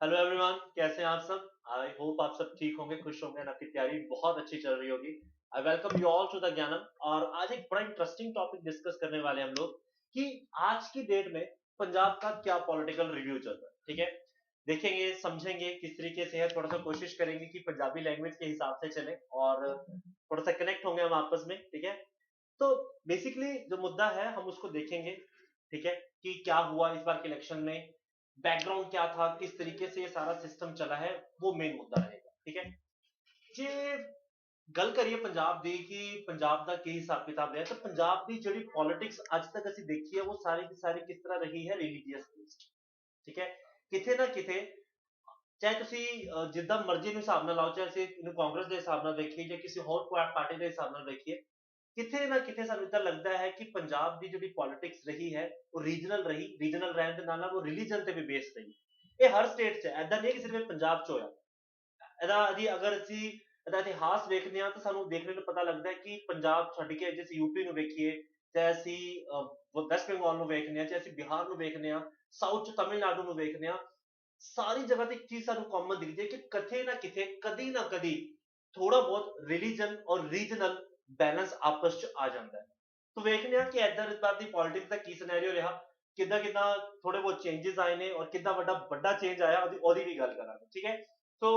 Hello everyone, कैसे हैं आप सब। आई होप आप सब ठीक होंगे, खुश होंगे, आपकी तैयारी बहुत अच्छी चल रही होगी। I welcome you all to the Gyanam. और आज एक बड़ा इंटरेस्टिंग टॉपिक डिस्कस करने वाले हैं हम लोग कि आज की डेट में पंजाब का क्या पॉलिटिकल रिव्यू चल रहा है। ठीक है, देखेंगे, समझेंगे किस तरीके से है, थोड़ा सा कोशिश करेंगे कि पंजाबी लैंग्वेज के हिसाब से चले और थोड़ा सा कनेक्ट होंगे हम आपस में। ठीक है, तो बेसिकली जो मुद्दा है हम उसको देखेंगे। ठीक है, कि क्या हुआ इस बार के इलेक्शन में, बैकग्राउंड क्या था, किस तरीके से ये सारा सिस्टम चला है, वो मेन मुद्दा रहेगा। ठीक है जी। गल करिए पंजाब दी कि पंजाब का की हिसाब किताब है, तो पंजाब की ਜਿਹੜੀ पॉलिटिक्स ਅੱਜ ਤੱਕ ਅਸੀਂ ਦੇਖੀ ਹੈ, वो सारी की सारी किस तरह रही है, रिलीजियस बेस्ड। ठीक है, ਕਿਤੇ ਨਾ ਕਿਤੇ ਚਾਹੇ ਤੁਸੀਂ ਜਿੱਦਾਂ ਮਰਜ਼ੀ ਨੂੰ ਹਿਸਾਬ ਨਾਲ ਲਾਓ, ਚਾਹੇ ਅਸੀਂ ਇਹਨੂੰ ਕਾਂਗਰਸ ਦੇ ਹਿਸਾਬ ਨਾਲ ਵੇਖੀਏ ਜਾਂ ਕਿਸੇ ਹੋਰ ਪਾਰਟੀ ਦੇ ਹਿਸਾਬ ਨਾਲ ਵੇਖੀਏ, ਕਿਤੇ ਨਾ ਕਿਤੇ ਸਾਨੂੰ ਇਦਾਂ ਲੱਗਦਾ ਹੈ ਕਿ ਪੰਜਾਬ ਦੀ ਜਿਹੜੀ ਪੋਲਿਟਿਕਸ ਰਹੀ ਹੈ ਉਹ ਰੀਜਨਲ ਰਹੀ। ਰੀਜਨਲ ਰਹਿਣ ਦੇ ਨਾਲ ਨਾਲ ਉਹ ਰਿਲੀਜਨ ਤੇ ਵੀ ਬੇਸ ਰਹੀ। ਇਹ ਹਰ ਸਟੇਟ 'ਚ ਹੈ, ਐਦਾਂ ਨਹੀਂ ਕਿ ਸਿਰਫ ਪੰਜਾਬ 'ਚ ਹੋਇਆ। ਇਹਦਾ ਜੀ ਅਗਰ ਅਸੀਂ ਇਹਦਾ ਇਤਿਹਾਸ ਵੇਖਦੇ ਹਾਂ ਤਾਂ ਸਾਨੂੰ ਦੇਖਣੇ ਨੂੰ ਪਤਾ ਲੱਗਦਾ ਹੈ ਕਿ ਪੰਜਾਬ ਛੱਡ ਕੇ ਜੇ ਅਸੀਂ ਯੂਪੀ ਨੂੰ ਵੇਖੀਏ, ਚਾਹੇ ਅਸੀਂ ਵੈਸਟ ਬੰਗਾਲ ਨੂੰ ਵੇਖਦੇ ਹਾਂ, ਚਾਹੇ ਅਸੀਂ ਬਿਹਾਰ ਨੂੰ ਵੇਖਦੇ ਹਾਂ, ਸਾਊਥ 'ਚ ਤਮਿਲਨਾਡੂ ਨੂੰ ਵੇਖਦੇ ਹਾਂ, ਸਾਰੀ ਜਗ੍ਹਾ ਤੇ ਇੱਕ ਚੀਜ਼ ਸਾਨੂੰ ਕਾਮਨ ਦਿਖਦੀ ਹੈ ਕਿ ਕਿਤੇ ਨਾ ਕਿਤੇ ਕਦੀ ਨਾ ਕਦੀ ਥੋੜਾ ਬਹੁਤ ਰਿਲੀਜਨ ਔਰ ਰੀਜਨਲ बैलेंस आपस च आ जाता है। तो वेखने हैं कि इधर इस बार की पॉलिटिक्स का की सिनेरियो रहा, किदा किदा थोड़े बहुत चेंजेस आए ने और किदा बड़ा चेंज आया, ओदी भी गल करांगे। ठीक है, तो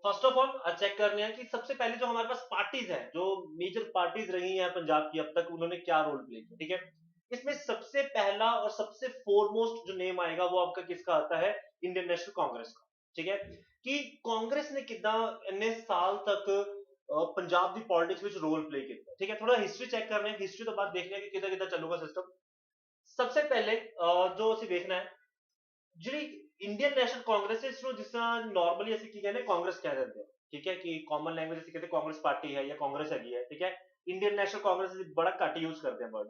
फर्स्ट ऑफ ऑल चेक करने हैं कि सबसे पहले जो हमारे पास पार्टीज है, जो मेजर पार्टीज रही हैं पंजाब की अब तक, उन्होंने क्या रोल प्ले किया। ठीक है, इसमें सबसे पहला और सबसे फोरमोस्ट जो नेम आएगा वो आपका किसका आता है, इंडियन नेशनल कांग्रेस का। ठीक है, कि कांग्रेस ने किदा इन्ने साल तक पंजाब की पॉलिटिक्स में रोल प्ले किया। ठीक है, थोड़ा हिस्ट्री चेक करने, हिस्ट्री तो बाद देखने कि किदा किदा चलूगा सिस्टम। सबसे पहले जो ਅਸੀਂ देखना है, ਜਿਹੜੀ ਇੰਡੀਅਨ ਨੈਸ਼ਨਲ ਕਾਂਗਰਸ ਹੈ, इसको जिस तरह नॉर्मली ਅਸੀਂ ਕੀ ਕਹਿੰਦੇ ਕਾਂਗਰਸ ਕਹਿ ਦਿੰਦੇ ਹਾਂ। ਠੀਕ ਹੈ, ਕਿ ਕਾਮਨ ਲੈਂਗੁਏਜ ਅਸੀਂ ਕਹਿੰਦੇ ਕਾਂਗਰਸ ਪਾਰਟੀ ਹੈ ਜਾਂ ਕਾਂਗਰਸ ਹੈਗੀ ਹੈ। ਠੀਕ ਹੈ, ਇੰਡੀਅਨ ਨੈਸ਼ਨਲ ਕਾਂਗਰਸ ਅਸੀਂ ਬੜਾ ਘੱਟ ਯੂਜ਼ ਕਰਦੇ ਹਾਂ ਵਰਡ।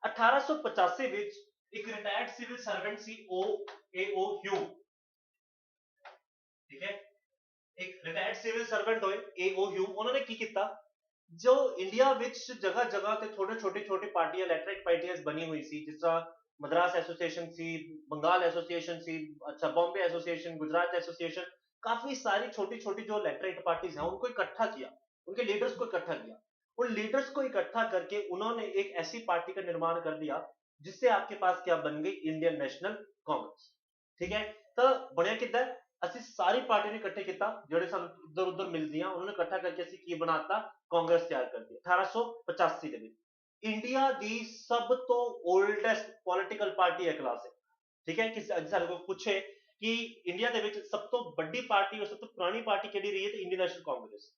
1885 ਵਿੱਚ ਇੱਕ ਰਿਟਾਇਰਡ ਸਿਵਲ ਸਰਵੈਂਟ ਸੀ ਓ ਹਿਊ। ਠੀਕ ਹੈ, एक रिटायर्ड सिविल सर्वेंट होए एओ ह्यू, उन्होंने की किया, जो इंडिया विच जगह जगह ते थोड़े छोटे छोटे पार्टियां लैटरिक पार्टियां बनी हुई सी, जिस तरह मद्रास एसोसिएशन सी, बंगाल एसोसिएशन सी, अच्छा बॉम्बे एसोसिएशन, गुजरात एसोसिएशन, काफी सारी छोटी छोटी जो लैटराइट पार्टीज हैं उनको इकट्ठा किया, उनके लीडर्स को इकट्ठा किया। उन लीडर्स को इकट्ठा करके उन्होंने एक ऐसी पार्टी का निर्माण कर दिया जिससे आपके पास क्या बन गई, इंडियन नेशनल कांग्रेस। ठीक है, तो बनया कितना, ਅਸੀਂ ਸਾਰੀ ਪਾਰਟੀ ਨੇ ਇਕੱਠੇ ਕੀਤਾ, ਜਿਹੜੇ ਸਾਨੂੰ ਇੱਧਰ ਉੱਧਰ ਮਿਲਦੀਆਂ ਉਹਨਾਂ ਨੂੰ ਇਕੱਠਾ ਕਰਕੇ ਅਸੀਂ ਕੀ ਬਣਾਤਾ, ਕਾਂਗਰਸ ਤਿਆਰ ਕਰਦੀ। 1885 ਦੇ ਵਿੱਚ ਇੰਡੀਆ ਦੀ ਸਭ ਤੋਂ 올ਡੈਸਟ ਪੋਲਿਟੀਕਲ ਪਾਰਟੀ ਹੈ ਕਲਾਸਿਕ। ਠੀਕ ਹੈ, ਕਿ ਅੱਜ ਸਾਡੇ ਕੋਲ ਪੁੱਛੇ ਕਿ ਇੰਡੀਆ ਦੇ ਵਿੱਚ ਸਭ ਤੋਂ ਵੱਡੀ ਪਾਰਟੀ ਔਰ ਸਭ ਤੋਂ ਪੁਰਾਣੀ ਪਾਰਟੀ ਕਿਹੜੀ ਰਹੀ ਹੈ, ਤੇ ਇੰਡੀਅਨ ਨੈਸ਼ਨਲ ਕਾਂਗਰਸ।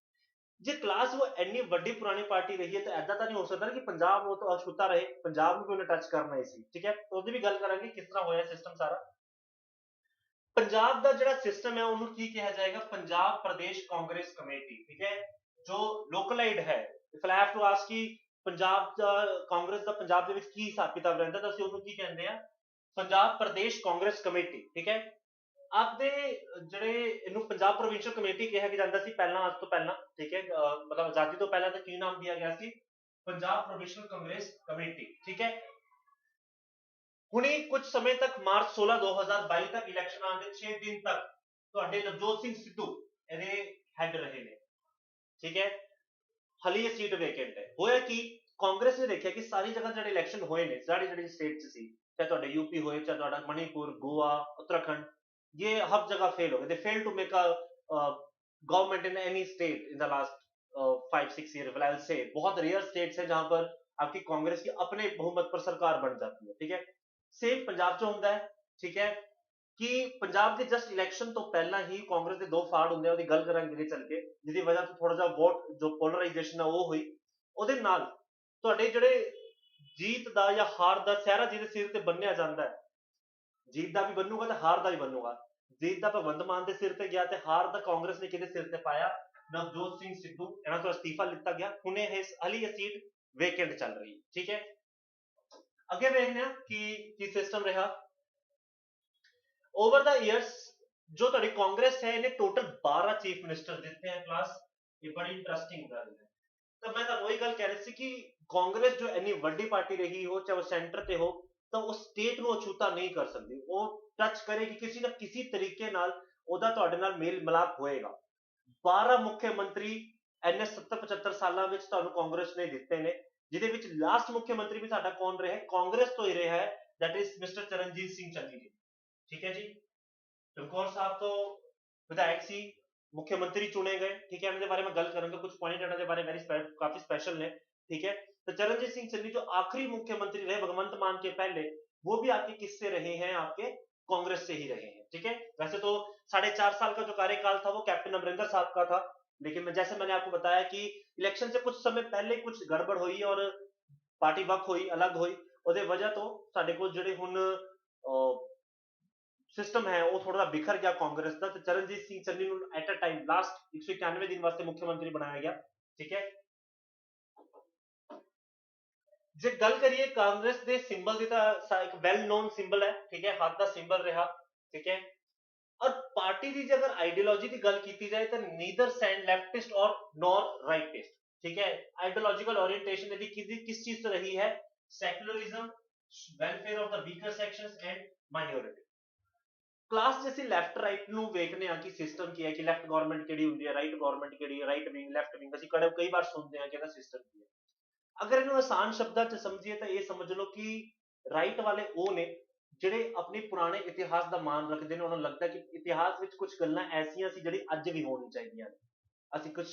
ਜੇ ਕਲਾਸ ਉਹ ਇੰਨੀ ਵੱਡੀ ਪੁਰਾਣੀ ਪਾਰਟੀ ਰਹੀ ਹੈ ਤਾਂ ਐਦਾਂ ਤਾਂ ਨਹੀਂ ਹੋ ਸਕਦਾ ਕਿ ਪੰਜਾਬ ਉਹ ਤੋਂ ਅਛੂਤਾ ਰਹੇ, ਪੰਜਾਬ ਨੂੰ ਵੀ ਉਹਨੇ ਟੱਚ ਕਰਨਾ ਹੀ ਸੀ। ਠੀਕ ਹੈ, ਉਹਦੀ ਵੀ ਗੱਲ ਕਰਾਂਗੇ ਕਿਸ ਤਰ੍ਹਾਂ ਹੋਇਆ ਸਿਸਟਮ ਸਾਰਾ। पंजाब का जो सिस्टम है उन्होंने की कहा जाएगा, पंजाब प्रदेश कांग्रेस कमेटी। ठीक है, जो लोकलाइड है, if I have to ask कि पंजाब कांग्रेस का पंजाब ਦੇ ਵਿੱਚ ਕੀ ਹਿਸਾਬ ਕਿਤਾਬ ਰਹਿੰਦਾ, ਤਾਂ ਅਸੀਂ ਉਹਨੂੰ ਕੀ ਕਹਿੰਦੇ ਆ, पंजाब प्रदेश कांग्रेस कमेटी। ठीक है, आपने ਜਿਹੜੇ ਇਹਨੂੰ पंजाब प्रोविंशियल कमेटी ਕਿਹਾ ਜਾਂਦਾ ਸੀ ਪਹਿਲਾਂ, ਅੱਜ ਤੋਂ ਪਹਿਲਾਂ। ठीक है, मतलब आजादी ਤੋਂ ਪਹਿਲਾਂ ਤਾਂ ਕੀ ਨਾਮ ਦਿਆ ਗਿਆ ਸੀ, पंजाब प्रोविंशियल कांग्रेस कमेटी। ठीक है, ਹੁਣੇ ਕੁਝ ਸਮੇਂ ਤੱਕ ਮਾਰਚ 16 2022 ਤੱਕ ਇਲੈਕਸ਼ਨ ਆਉਣ ਦੇ 6 ਦਿਨ ਤੱਕ ਤੁਹਾਡੇ ਨਵਜੋਤ ਸਿੰਘ ਸਿੱਧੂ ਇਹਦੇ ਹੈਡ ਰਹੇ ਨੇ। ਠੀਕ ਹੈ, ਹਲੀ ਇਹ ਸੀਟ ਵੇਕੈਂਟ ਹੈ। ਹੋਇਆ ਕਿ ਕਾਂਗਰਸ ਨੇ ਦੇਖਿਆ ਕਿ ਸਾਰੀ ਜਗ੍ਹਾ ਜਿਹੜੇ ਇਲੈਕਸ਼ਨ ਹੋਏ ਨੇ, ਸਾਰੀ ਜਿਹੜੀ ਸਟੇਟ 'ਚ ਸੀ, ਚਾਹੇ ਤੁਹਾਡੇ ਯੂਪੀ ਹੋਏ, ਚਾਹੇ ਤੁਹਾਡਾ ਮਣੀਪੁਰ, ਗੋਆ, ਉੱਤਰਾਖੰਡ, ये हर जगह फेल हो गए। They fail to make a government in any state in the last 5-6 year. I will say बहुत रेयर स्टेट्स है जहां पर आपकी कांग्रेस की अपने बहुमत पर सरकार बन जाती है। ठीक है, सेम पंजाब च होंदा है। ठीक है, कि पंजाब के जस्ट इलेक्शन तो पहला ही कांग्रेस के दो फाड़ होंगे, ਉਹਦੀ ਗੱਲ ਕਰਾਂਗੇ ਅੱਗੇ ਚੱਲ ਕੇ, ਜਿਹਦੀ ਵਜ੍ਹਾ ਤੋਂ ਥੋੜਾ ਜਿਹਾ ਵੋਟ ਜੋ ਪੋਲਰਾਈਜੇਸ਼ਨ ਹੈ ਉਹ ਹੋਈ। ਉਹਦੇ ਨਾਲ ਤੁਹਾਡੇ ਜਿਹੜੇ जीत ਦਾ ਜਾਂ ਹਾਰ ਦਾ ਸਿਹਰਾ ਜਿਹਦੇ ਸਿਰ ਤੇ ਬੰਨਿਆ ਜਾਂਦਾ ਹੈ, जीत ਦਾ भी बनूगा तो हार ਦਾ भी बनूगा। जीत ਦਾ ਭਗਵੰਤ ਮਾਨ ਦੇ ਸਿਰ ਤੇ ਗਿਆ ਤੇ ਹਾਰ ਦਾ ਕਾਂਗਰਸ ਨੇ ਕਿਹਦੇ ਸਿਰ ਤੇ ਪਾਇਆ, ਨਵਜੋਤ ਸਿੰਘ ਸਿੱਧੂ। ਇਹਨਾਂ ਤੋਂ ਅਸਤੀਫਾ ਲਿੱਤਾ ਗਿਆ, ਹੁਣੇ ਹਾਲੀ ਇਹ ਸੀਟ ਵੇਕੈਂਟ ਚੱਲ ਰਹੀ ਹੈ। ਠੀਕ ਹੈ, ਅੱਗੇ ਵੇਖਦੇ ਹਾਂ ਕੀ ਸਿਸਟਮ ਰਿਹਾ ओवर द ईयर्स। जो ਤੁਹਾਡੀ ਕਾਂਗਰਸ ਹੈ ਇਹਨੇ ਟੋਟਲ 12 ਚੀਫ ਮਿਨਿਸਟਰ ਦਿੱਤੇ हैं क्लास। ये बड़ी इंटरेस्टिंग ਗੱਲ है। तो मैं ਤੁਹਾਨੂੰ ਉਹੀ ਗੱਲ ਕਹਿ ਰਿਹਾ ਸੀ ਕਿ ਕਾਂਗਰਸ ਜੋ ਇੰਨੀ ਵੱਡੀ ਪਾਰਟੀ ਰਹੀ ਹੋ, ਚਾਹੇ ਉਹ ਸੈਂਟਰ ਤੇ ਹੋ, ਤਾਂ ਉਹ ਸਟੇਟ ਨੂੰ ਅਛੂਤਾ ਨਹੀਂ ਕਰ ਸਕਦੀ, ਉਹ ਟੱਚ ਕਰੇਗੀ ਕਿਸੇ ਨਾ ਕਿਸੇ ਤਰੀਕੇ ਨਾਲ, ਉਹਦਾ ਤੁਹਾਡੇ ਨਾਲ ਮੇਲ ਮਿਲਾਪ ਹੋਏਗਾ। 12 ਮੁੱਖ ਮੰਤਰੀ ਇੰਨੇ 70-75 ਸਾਲਾਂ ਵਿੱਚ ਤੁਹਾਨੂੰ ਕਾਂਗਰਸ ਨੇ ਦਿੱਤੇ ਨੇ, ਜਿਹਦੇ ਵਿੱਚ ਲਾਸਟ ਮੁੱਖ ਮੰਤਰੀ ਵੀ ਸਾਡਾ ਕੌਣ ਰਿਹਾ ਹੈ, ਕਾਂਗਰਸ ਤੋਂ ਹੀ ਰਿਹਾ ਹੈ, that is mister Charanjit Singh Channi ਜੀ। ਠੀਕ ਹੈ ਜੀ, ਚਮਕੌਰ ਸਾਹਿਬ ਤੋਂ ਵਿਧਾਇਕ ਸੀ, ਮੁੱਖ ਮੰਤਰੀ ਚੁਣੇ ਗਏ। ਠੀਕ है, इनके बारे में गल करूंगा, कुछ पॉइंट इनके बारे में काफी स्पेशल ने। ठीक है, तो चरणजीत सिंह चन्नी जो आखिरी मुख्यमंत्री रहे भगवंत मान के पहले, वो भी आपके किससे रहे हैं, आपके कांग्रेस से ही रहे हैं। ठीक है, वैसे तो 4.5 साल का जो कार्यकाल था वो कैप्टन अमरिंदर साहब का था, लेकिन जैसे मैंने आपको बताया कि इलेक्शन से कुछ समय पहले कुछ गड़बड़ हुई और पार्टी वक हुई, अलग हुई, ਉਹਦੇ ਵਜ੍ਹਾ ਤੋਂ ਸਾਡੇ ਕੋਲ ਜਿਹੜੇ ਹੁਣ सिस्टम है वो थोड़ा बिखर गया कांग्रेस का। तो चरणजीत सिंह चन्नी ਨੂੰ एट अ टाइम लास्ट 191 दिन वास्ते मुख्यमंत्री बनाया गया। ठीक है, ਜੇ ਗੱਲ ਕਰੀਏ ਕਾਂਗਰਸ ਦੇ ਸਿੰਬਲ ਦੀ ਤਾਂ ਇੱਕ ਵੈਲ ਨੋਨ ਸਿੰਬਲ ਹੈ। ਠੀਕ ਹੈ, ਹੱਥ ਦਾ ਸਿੰਬਲ ਰਿਹਾ। ਠੀਕ ਹੈ, ਔਰ ਪਾਰਟੀ ਦੀ ਜੇ ਅਗਰ ਆਈਡੀਓਲੋਜੀ ਦੀ ਗੱਲ ਕੀਤੀ ਜਾਏ ਤਾਂ ਨੀਦਰ ਸੈਂਡ ਲੈਫਟਿਸਟ ਔਰ ਨॉर ਰਾਈਟਿਸਟ। ਠੀਕ ਹੈ, ਆਈਡੀਓਲੋजिकल ओरिएंटेशन ਇਹਦੀ ਕਿਸ ਚੀਜ਼ ਤੋਂ ਰਹੀ ਹੈ, secularism, welfare of the weaker sections and minority class. जैसे लैफ्ट राइट ਨੂੰ ਵੇਖਨੇ ਆ ਕਿ ਸਿਸਟਮ ਕੀ ਹੈ, ਕਿ ਲੈਫਟ ਗਵਰਨਮੈਂਟ ਕਿਹੜੀ ਹੁੰਦੀ ਹੈ, ਰਾਈਟ ਗਵਰਨਮੈਂਟ ਕਿਹੜੀ ਹੈ, ਰਾਈਟ ਵਿੰਗ, ਲੈਫਟ ਵਿੰਗ, ਅਸੀਂ ਕਈ ਵਾਰ ਸੁਣਦੇ ਆ ਕਿ ਇਹਦਾ ਸਿਸਟਮ ਕੀ ਹੈ। ਅਗਰ ਇਹਨੂੰ ਆਸਾਨ ਸ਼ਬਦਾਂ 'ਚ ਸਮਝੀਏ ਤਾਂ ਇਹ ਸਮਝ ਲਓ ਕਿ ਰਾਈਟ ਵਾਲੇ ਉਹ ਨੇ ਜਿਹੜੇ ਆਪਣੇ ਪੁਰਾਣੇ ਇਤਿਹਾਸ ਦਾ ਮਾਣ ਰੱਖਦੇ ਨੇ, ਉਹਨਾਂ ਨੂੰ ਲੱਗਦਾ ਕਿ ਇਤਿਹਾਸ ਵਿੱਚ ਕੁਝ ਗੱਲਾਂ ਐਸੀਆਂ ਸੀ ਜਿਹੜੀ ਅੱਜ ਵੀ ਹੋਣੀ ਚਾਹੀਦੀਆਂ ਨੇ, ਅਸੀਂ ਕੁਝ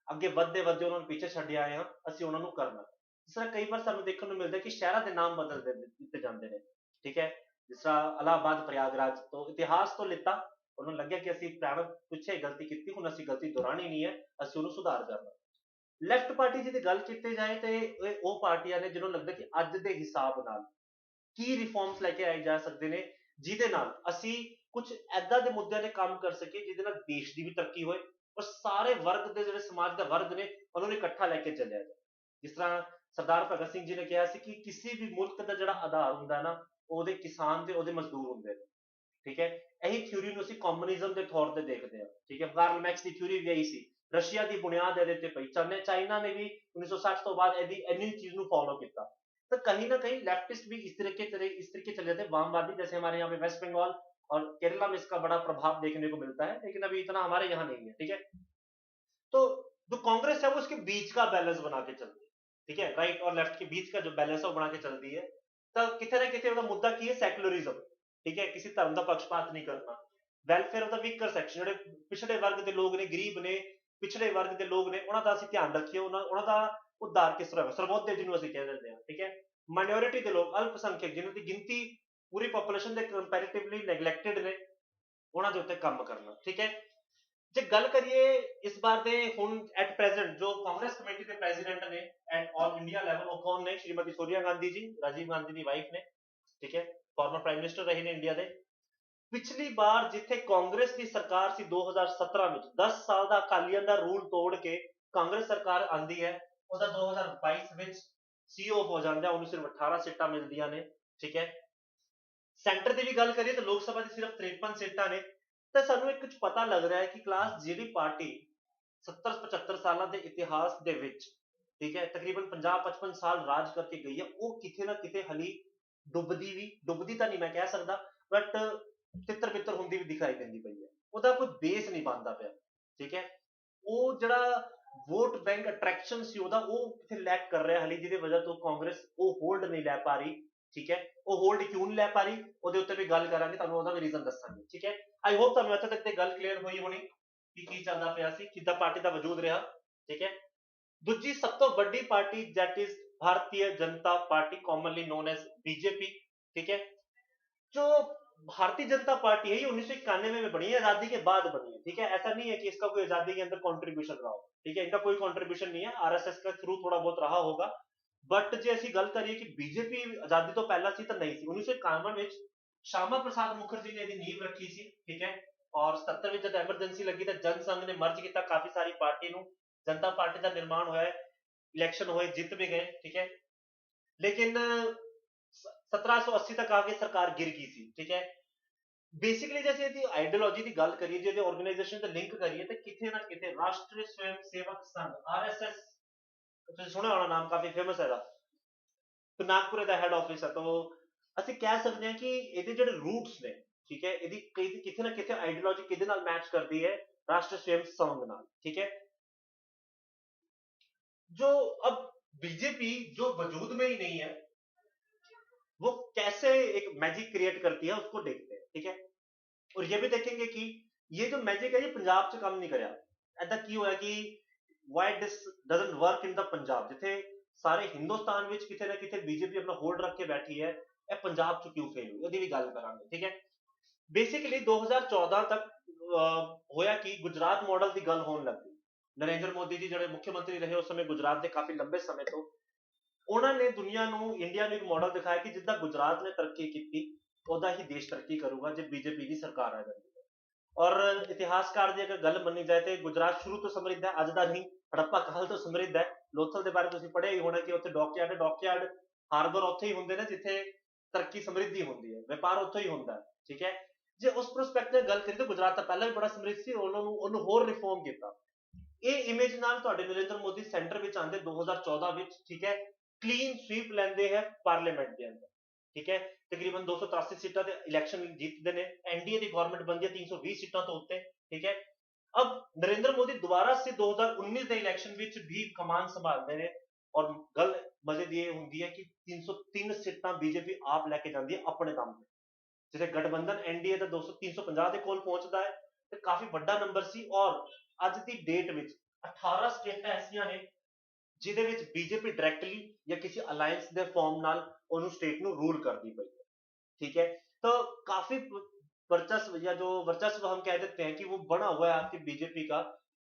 ਅੱਗੇ ਵੱਧਦੇ ਉਹਨਾਂ ਨੂੰ ਪਿੱਛੇ ਛੱਡ ਆਏ ਹਾਂ, ਅਸੀਂ ਉਹਨਾਂ ਨੂੰ ਕਰਨਾ। ਜਿਸ ਤਰ੍ਹਾਂ ਕਈ ਵਾਰ ਸਾਨੂੰ ਦੇਖਣ ਨੂੰ ਮਿਲਦਾ ਕਿ ਸ਼ਹਿਰਾਂ ਦੇ ਨਾਮ ਬਦਲ ਦਿੱਤੇ ਜਾਂਦੇ ਨੇ। ਠੀਕ ਹੈ, ਜਿਸ ਤਰ੍ਹਾਂ ਇਲਾਹਾਬਾਦ ਪ੍ਰਯਾਗਰਾਜ ਤੋਂ ਇਤਿਹਾਸ ਤੋਂ ਲਿੱਤਾ, ਉਹਨੂੰ ਲੱਗਿਆ ਕਿ ਅਸੀਂ ਪਿੱਛੇ ਗਲਤੀ ਕੀਤੀ, ਹੁਣ ਅਸੀਂ ਗਲਤੀ ਦੁਹਰਾਣੀ ਨਹੀਂ ਹੈ, ਅਸੀਂ ਉਹਨੂੰ ਸੁਧਾਰ ਕਰਨਾ। ਲੈਫਟ ਪਾਰਟੀ ਜਿਹਦੀ ਗੱਲ ਕੀਤੀ ਜਾਏ ਤੇ ਇਹ ਉਹ ਪਾਰਟੀਆਂ ਨੇ ਜਿਹਨੂੰ ਲੱਗਦਾ ਕਿ ਅੱਜ ਦੇ ਹਿਸਾਬ ਨਾਲ ਕੀ ਰਿਫਾਰਮਸ ਲੈ ਕੇ ਆਏ ਜਾ ਸਕਦੇ ਨੇ, ਜਿਹਦੇ ਨਾਲ ਅਸੀਂ ਕੁਝ ਐਦਾਂ ਦੇ ਮੁੱਦਿਆਂ ਤੇ ਕੰਮ ਕਰ ਸਕੀਏ ਜਿਹਦੇ ਨਾਲ ਦੇਸ਼ ਦੀ ਵੀ ਤਰੱਕੀ ਹੋਏ ਔਰ ਸਾਰੇ ਵਰਗ ਦੇ ਜਿਹੜੇ ਸਮਾਜ ਦਾ ਵਰਗ ਨੇ ਉਹਨਾਂ ਨੂੰ ਇਕੱਠਾ ਲੈ ਕੇ ਚੱਲਿਆ ਜਾਏ। ਜਿਸ ਤਰ੍ਹਾਂ ਸਰਦਾਰ ਭਗਤ ਸਿੰਘ ਜੀ ਨੇ ਕਿਹਾ ਸੀ ਕਿ ਕਿਸੇ ਵੀ ਮੁਲਕ ਦਾ ਜਿਹੜਾ ਆਧਾਰ ਹੁੰਦਾ ਨਾ, ਉਹਦੇ ਕਿਸਾਨ ਤੇ ਉਹਦੇ ਮਜ਼ਦੂਰ ਹੁੰਦੇ ਨੇ। ਠੀਕ ਹੈ, ਇਹੀ ਥਿਊਰੀ ਨੂੰ ਅਸੀਂ ਕਮਿਊਨਿਜ਼ਮ ਦੇ ਤੌਰ ਤੇ ਦੇਖਦੇ ਹਾਂ। ਠੀਕ ਹੈ, ਕਾਰਲ ਮੈਕਸ ਦੀ ਥਿਊਰੀ ਵੀ ਇਹੀ ਸੀ, ਰਸ਼ੀਆ ਦੀ ਬੁਨਿਆਦ ਇਹਦੇ ਤੇ ਪਈ, ਚਾਈਨਾ ਨੇ ਵੀ 1960 ਤੋਂ बाद ਇਹਦੀ चीज ਨੂੰ फॉलो किया। तो कहीं ना कहीं लेफ्टिस्ट भी इस तरीके चले जाते हैं, वामवादी, जैसे हमारे यहाँ पे वेस्ट बंगाल और केरला में इसका बड़ा प्रभाव देखने को मिलता है, लेकिन अभी इतना हमारे यहाँ नहीं है। ठीक है, तो जो कांग्रेस है वो उसके बीच का बैलेंस बना के चलती है। ठीक है, राइट और लेफ्ट के बीच का जो बैलेंस है वो बना के चलती है। तो कितने ना कितने मुद्दा की है सैकुलरिज्म। ठीक है, किसी धर्म का पक्षपात नहीं करना, welfare of the weaker section, ਜਿਹੜੇ ਪਿਛੜੇ ਵਰਗ ਦੇ ਲੋਕ ਨੇ, ਗਰੀਬ ਨੇ, ਪਿਛੜੇ ਵਰਗ ਦੇ ਲੋਕ ਨੇ, ਉਹਨਾਂ ਦਾ ਅਸੀਂ ਧਿਆਨ ਰੱਖੀਏ, ਉਹਨਾਂ ਦਾ ਉਧਾਰ ਕਿਸ ਤਰ੍ਹਾਂ ਹੋਵੇ, ਸਰਵੋਦਯ ਜਿਹਨੂੰ ਅਸੀਂ ਕਹਿ ਦਿੰਦੇ ਹਾਂ। ਠੀਕ ਹੈ, ਮਾਈਨੋਰਿਟੀ ਦੇ ਲੋਕ, ਅਲਪਸੰਖਿਅਕ ਜਿਨ੍ਹਾਂ ਦੀ ਗਿਣਤੀ ਪੂਰੀ ਪੋਪੂਲੇਸ਼ਨ ਦੇ ਕੰਪੈਰੀਟਿਵਲੀ ਨੈਗਲੈਕਟਡ ਨੇ, ਉਹਨਾਂ ਦੇ ਉੱਤੇ ਕੰਮ ਕਰਨਾ। ਠੀਕ ਹੈ, ਜੇ ਗੱਲ ਕਰੀਏ ਇਸ ਬਾਰ ਦੇ ਹੁਣ ਐਟ ਪ੍ਰੈਜ਼ੈਂਟ ਜੋ ਕਾਂਗਰਸ ਕਮੇਟੀ ਦੇ ਪ੍ਰੈਜ਼ੀਡੈਂਟ ਨੇ ਐਟ ਆਲ ਇੰਡੀਆ ਲੈਵਲ, ਉਹ ਕੌਣ ਨੇ? ਸ਼੍ਰੀਮਤੀ ਸੋਨੀਆ ਗਾਂਧੀ ਜੀ, ਰਾਜੀਵ ਗਾਂਧੀ ਦੀ ਵਾਈਫ ਨੇ। ਠੀਕ ਹੈ, ਫਾਰਮਰ ਪ੍ਰਾਈਮ ਮਿਨਿਸਟਰ ਰਹੇ ਨੇ ਇੰਡੀਆ ਦੇ। ਪਿਛਲੀ ਵਾਰ ਜਿੱਥੇ ਕਾਂਗਰਸ ਦੀ ਸਰਕਾਰ ਸੀ 2017 ਵਿੱਚ, 10 ਸਾਲ ਦਾ ਅਕਾਲੀਆਂ ਦਾ ਰੂਲ ਤੋੜ ਕੇ ਕਾਂਗਰਸ ਸਰਕਾਰ ਆਂਦੀ ਹੈ, ਉਹਦਾ 2022 ਵਿੱਚ ਸੀਓ ਹੋ ਜਾਂਦਾ, ਉਹਨੂੰ ਸਿਰਫ 18 ਸੀਟਾਂ ਮਿਲਦੀਆਂ ਨੇ। ਠੀਕ ਹੈ, ਸੈਂਟਰ ਦੀ ਵੀ ਗੱਲ ਕਰੀਏ ਤਾਂ ਲੋਕ ਸਭਾ ਦੀ ਸਿਰਫ 53 ਸੀਟਾਂ ਨੇ। ਤਾਂ ਸਾਨੂੰ ਇੱਕ ਕੁਝ ਪਤਾ ਲੱਗ ਰਿਹਾ ਹੈ ਕਿ ਕਲਾਸ ਜਿਹੜੀ ਪਾਰਟੀ 70-75 ਸਾਲਾਂ ਦੇ ਇਤਿਹਾਸ ਦੇ ਵਿੱਚ, ਠੀਕ ਹੈ, ਤਕਰੀਬਨ 50-55 ਸਾਲ ਰਾਜ ਕਰਕੇ ਗਈ ਹੈ, ਉਹ ਕਿਤੇ ਨਾ ਕਿਤੇ ਹਲੀ ਡੁੱਬਦੀ ਤਾਂ ਨਹੀਂ ਮੈਂ ਕਹਿ ਸਕਦਾ, ਬਟ ਤਿੱਤਰ ਬਿੱਤਰ ਹੁੰਦੀ ਵੀ ਦਿਖਾਈ ਦਿੰਦੀ ਪਈ ਹੈ, ਉਹਦਾ ਕੋਈ ਬੇਸ ਨਹੀਂ ਬਣਦਾ ਪਿਆ। ਠੀਕ ਹੈ, ਉਹ ਜਿਹੜਾ ਵੋਟ ਬੈਂਕ ਅਟਰੈਕਸ਼ਨ ਸੀ ਉਹਦਾ, ਉਹ ਕਿਤੇ ਲੈਕ ਕਰ ਰਿਹਾ ਹਲੀ, ਜਿਹਦੀ ਵਜ੍ਹਾ ਤੋਂ ਕਾਂਗਰਸ ਉਹ ਹੋਲਡ ਨਹੀਂ ਲੈ ਪਾ ਰਹੀ। ਠੀਕ ਹੈ, ਉਹ ਹੋਲਡ ਕਿਉਂ ਨਹੀਂ ਲੈ ਪਾ ਰਹੀ, ਉਹਦੇ ਉੱਤੇ ਵੀ ਗੱਲ ਕਰਾਂਗੇ, ਤੁਹਾਨੂੰ ਉਹਦਾ ਵੀ ਰੀਜ਼ਨ ਦੱਸਾਂਗੇ। ਠੀਕ ਹੈ, ਆਈ ਹੋਪ ਤੁਹਾਨੂੰ ਇੱਥੇ ਤੱਕ ਤੇ ਗੱਲ ਕਲੀਅਰ ਹੋਈ ਹੋਣੀ ਕਿ ਕੀ ਚੱਲਦਾ ਪਿਆ ਸੀ, ਕਿੱਦਾਂ ਪਾਰਟੀ ਦਾ ਵਜੂਦ ਰਿਹਾ। ਠੀਕ ਹੈ, ਦੂਜੀ ਸਭ ਤੋਂ ਵੱਡੀ party that is Bharatiya Janata party, commonly known as BJP. ठीक है, जो भारतीय जनता पार्टी है ये 1991 में बनी है, आजादी के बाद बनी है। ठीक है, ऐसा नहीं है कि इसका कोई आजादी के अंदर कंट्रीब्यूशन रहा हो। ठीक है, इनका कोई कंट्रीब्यूशन नहीं है, आरएसएस के थ्रू थोड़ा बहुत रहा होगा, बट जे ਅਸੀਂ ਗੱਲ ਕਰੀਏ ਕਿ बीजेपी आजादी तो पहला ਸੀ ਤਾਂ ਨਹੀਂ ਸੀ। 1951 ਵਿੱਚ श्यामा प्रसाद मुखर्जी ने ਇਹਦੀ ਨੀਂਹ ਰੱਖੀ ਸੀ। ਠੀਕ ਹੈ, ਔਰ 77 ਵਿੱਚ ਜਦ ਐਮਰਜੈਂਸੀ ਲੱਗੀ ਤਾਂ ਜਨ ਸੰਘ ਨੇ ਮਰਜ ਕੀਤਾ ਕਾਫੀ ਸਾਰੀ ਪਾਰਟੀ ਨੂੰ, जनता पार्टी ਦਾ ਨਿਰਮਾਣ ਹੋਇਆ, इलेक्शन हुए, जीत भी गए। ठीक है, लेकिन 1780 तक आके सरकार गिर गई थी। ठीक है, बेसिकली जैसे आइडियोलॉजी की गल करिए, जो ऑर्गेनाइजेशन से लिंक करिए तो किथे ना किथे राष्ट्रीय स्वयं सेवक संघ आरएसएस, तुसीं सुना होना नाम, काफी फेमस है, तो नागपुर का हेड ऑफिस है। तो ਅਸੀਂ ਕਹਿ ਸਕਦੇ ਹਾਂ ਕਿ ਇਹਦੇ ਜਿਹੜੇ ਰੂਟਸ ਨੇ, ਠੀਕ ਹੈ, ਇਹਦੀ ਕਿਤੇ ਨਾ ਕਿਤੇ ਆਈਡੀਓਲੋਜੀ ਕਿਹਦੇ ਨਾਲ ਮੈਚ ਕਰਦੀ ਹੈ, ਰਾਸ਼ਟਰ ਸਵयं संघ ਨਾਲ, ठीक है। जो अब बीजेपी जो वजूद में ही नहीं है, वो कैसे एक मैजिक क्रिएट करती है उसको देखते हैं, ठीक है। और ये भी देखेंगे कि ये जो मैजिक है ये पंजाब से काम नहीं करा, ऐसा की होया कि why this doesn't work in the Punjab, जिथे सारे हिंदुस्तान विच किते ना किते बीजेपी अपना होल्ड रख के बैठी है, ਇਹ ਪੰਜਾਬ ਚ ਕਿਉਂ ਫੇਲ ਹੋਈ, ਉਹਦੀ ਵੀ ਗੱਲ ਕਰਾਂਗੇ, ਠੀਕ ਹੈ। ਬੇਸਿਕਲੀ 2014 ਤੱਕ ਹੋਇਆ ਕਿ ਗੁਜਰਾਤ ਮਾਡਲ ਦੀ ਗੱਲ ਹੋਣ ਲੱਗ ਗਈ। ਨਰਿੰਦਰ ਮੋਦੀ ਜੀ ਜਿਹੜੇ ਮੁੱਖ ਮੰਤਰੀ ਰਹੇ ਉਸ ਸਮੇਂ ਗੁਜਰਾਤ ਦੇ ਕਾਫੀ ਲੰਬੇ ਸਮੇਂ ਤੋਂ, ਉਹਨਾਂ ਨੇ ਦੁਨੀਆ ਨੂੰ, ਇੰਡੀਆ ਨੂੰ ਇੱਕ ਮਾਡਲ ਦਿਖਾਇਆ ਕਿ ਜਿੱਦਾਂ ਗੁਜਰਾਤ ਨੇ ਤਰੱਕੀ ਕੀਤੀ ਉਹਦਾ ਹੀ ਦੇਸ਼ ਤਰੱਕੀ ਕਰੂਗਾ ਜੇ ਬੀਜੇਪੀ ਦੀ ਸਰਕਾਰ ਆ ਜਾਂਦੀ ਹੈ। ਔਰ ਇਤਿਹਾਸਕਾਰ ਦੀ ਅਗਰ ਗੱਲ ਮੰਨੀ ਜਾਏ ਤੇ ਗੁਜਰਾਤ ਸ਼ੁਰੂ ਤੋਂ ਸਮਰਿੱਧ ਹੈ, ਅੱਜ ਦਾ ਨਹੀਂ, ਹੜੱਪਾ ਕਾਲ ਤੋਂ ਸਮਰਿੱਧ ਹੈ। ਲੋਥਲ ਦੇ ਬਾਰੇ ਤੁਸੀਂ ਪੜ੍ਹਿਆ ਹੀ ਹੋਣਾ ਕਿ ਉੱਥੇ ਡੌਕਯਾਰਡ ਹਾਰਬਰ ਉੱਥੇ ਹੀ ਹੁੰਦੇ ਨੇ ਜਿੱਥੇ ਤਰੱਕੀ ਸਮਰਿੱਧੀ ਹੁੰਦੀ ਹੈ, ਵਪਾਰ ਉੱਥੋਂ ਹੀ ਹੁੰਦਾ, ਠੀਕ ਹੈ। ਜੇ ਉਸ ਪ੍ਰਸਪੈਕਟਿਵ ਗੱਲ ਕਰੀਏ ਤਾਂ ਗੁਜਰਾਤ ਤਾਂ ਪਹਿਲਾਂ ਵੀ ਬੜਾ ਸਮਰਿੱਧ ਸੀ, ਉਹਨੂੰ ਹੋਰ ਰਿਫਾਰਮ ਕੀਤਾ। ਇਹ ਇਮੇਜ ਨਾਲ ਤੁਹਾਡੇ ਨਰਿੰਦਰ ਮੋਦੀ ਸੈਂਟਰ ਵਿੱਚ ਆਉਂਦੇ 2014 ਵਿੱਚ, ਠੀਕ ਹੈ, ਕਲੀਨ ਸਵੀਪ ਲੈਂਦੇ ਹੈ ਪਾਰਲੀਮੈਂਟ ਦੇ ਅੰਦਰ, ਠੀਕ ਹੈ। ਤਕਰੀਬਨ 283 ਸੀਟਾਂ ਤੇ ਇਲੈਕਸ਼ਨ ਜਿੱਤਦੇ ਨੇ, ਐਨਡੀਏ ਦੀ ਗਵਰਨਮੈਂਟ ਬਣਦੀ ਹੈ 320 ਸੀਟਾਂ ਤੋਂ ਉੱਤੇ, ਠੀਕ ਹੈ। अब नरेंद्र मोदी दोबारा से 2019 ਦੇ ਇਲੈਕਸ਼ਨ ਵਿੱਚ ਵੀ ਕਮਾਨ ਸੰਭਾਲਦੇ ਨੇ, ਔਰ ਗੱਲ ਮਜ਼ੇ ਦੀ ਇਹ ਹੁੰਦੀ ਹੈ ਕਿ 303 ਸੀਟਾਂ ਬੀਜੇਪੀ ਆਪ ਲੈ ਕੇ ਜਾਂਦੀ ਹੈ ਆਪਣੇ ਦਮ ਤੇ, ਜਿੱਥੇ ਗਠਬੰਧਨ ਐਨਡੀਏ ਦਾ 350 ਦੇ ਕੋਲ ਪਹੁੰਚਦਾ ਹੈ, ਤੇ ਕਾਫੀ ਵੱਡਾ ਨੰਬਰ ਸੀ। ਔਰ ਅੱਜ ਦੀ ਡੇਟ ਵਿੱਚ 18 ਸਟੇਟਾਂ ਐਸੀਆਂ ਨੇ ਜਿਹਦੇ ਵਿੱਚ ਬੀਜੇਪੀ ਡਾਇਰੈਕਟਲੀ ਜਾਂ ਕਿਸੇ ਅਲਾयंस ਦੇ ਫਾਰਮ ਨਾਲ ਉਹਨੂੰ ਸਟੇਟ ਨੂੰ रूल करती पई है, ठीक है। तो काफी वर्चस्व, या जो वर्चस्व हम कह देते हैं कि वो बना हुआ है आपकी बीजेपी का,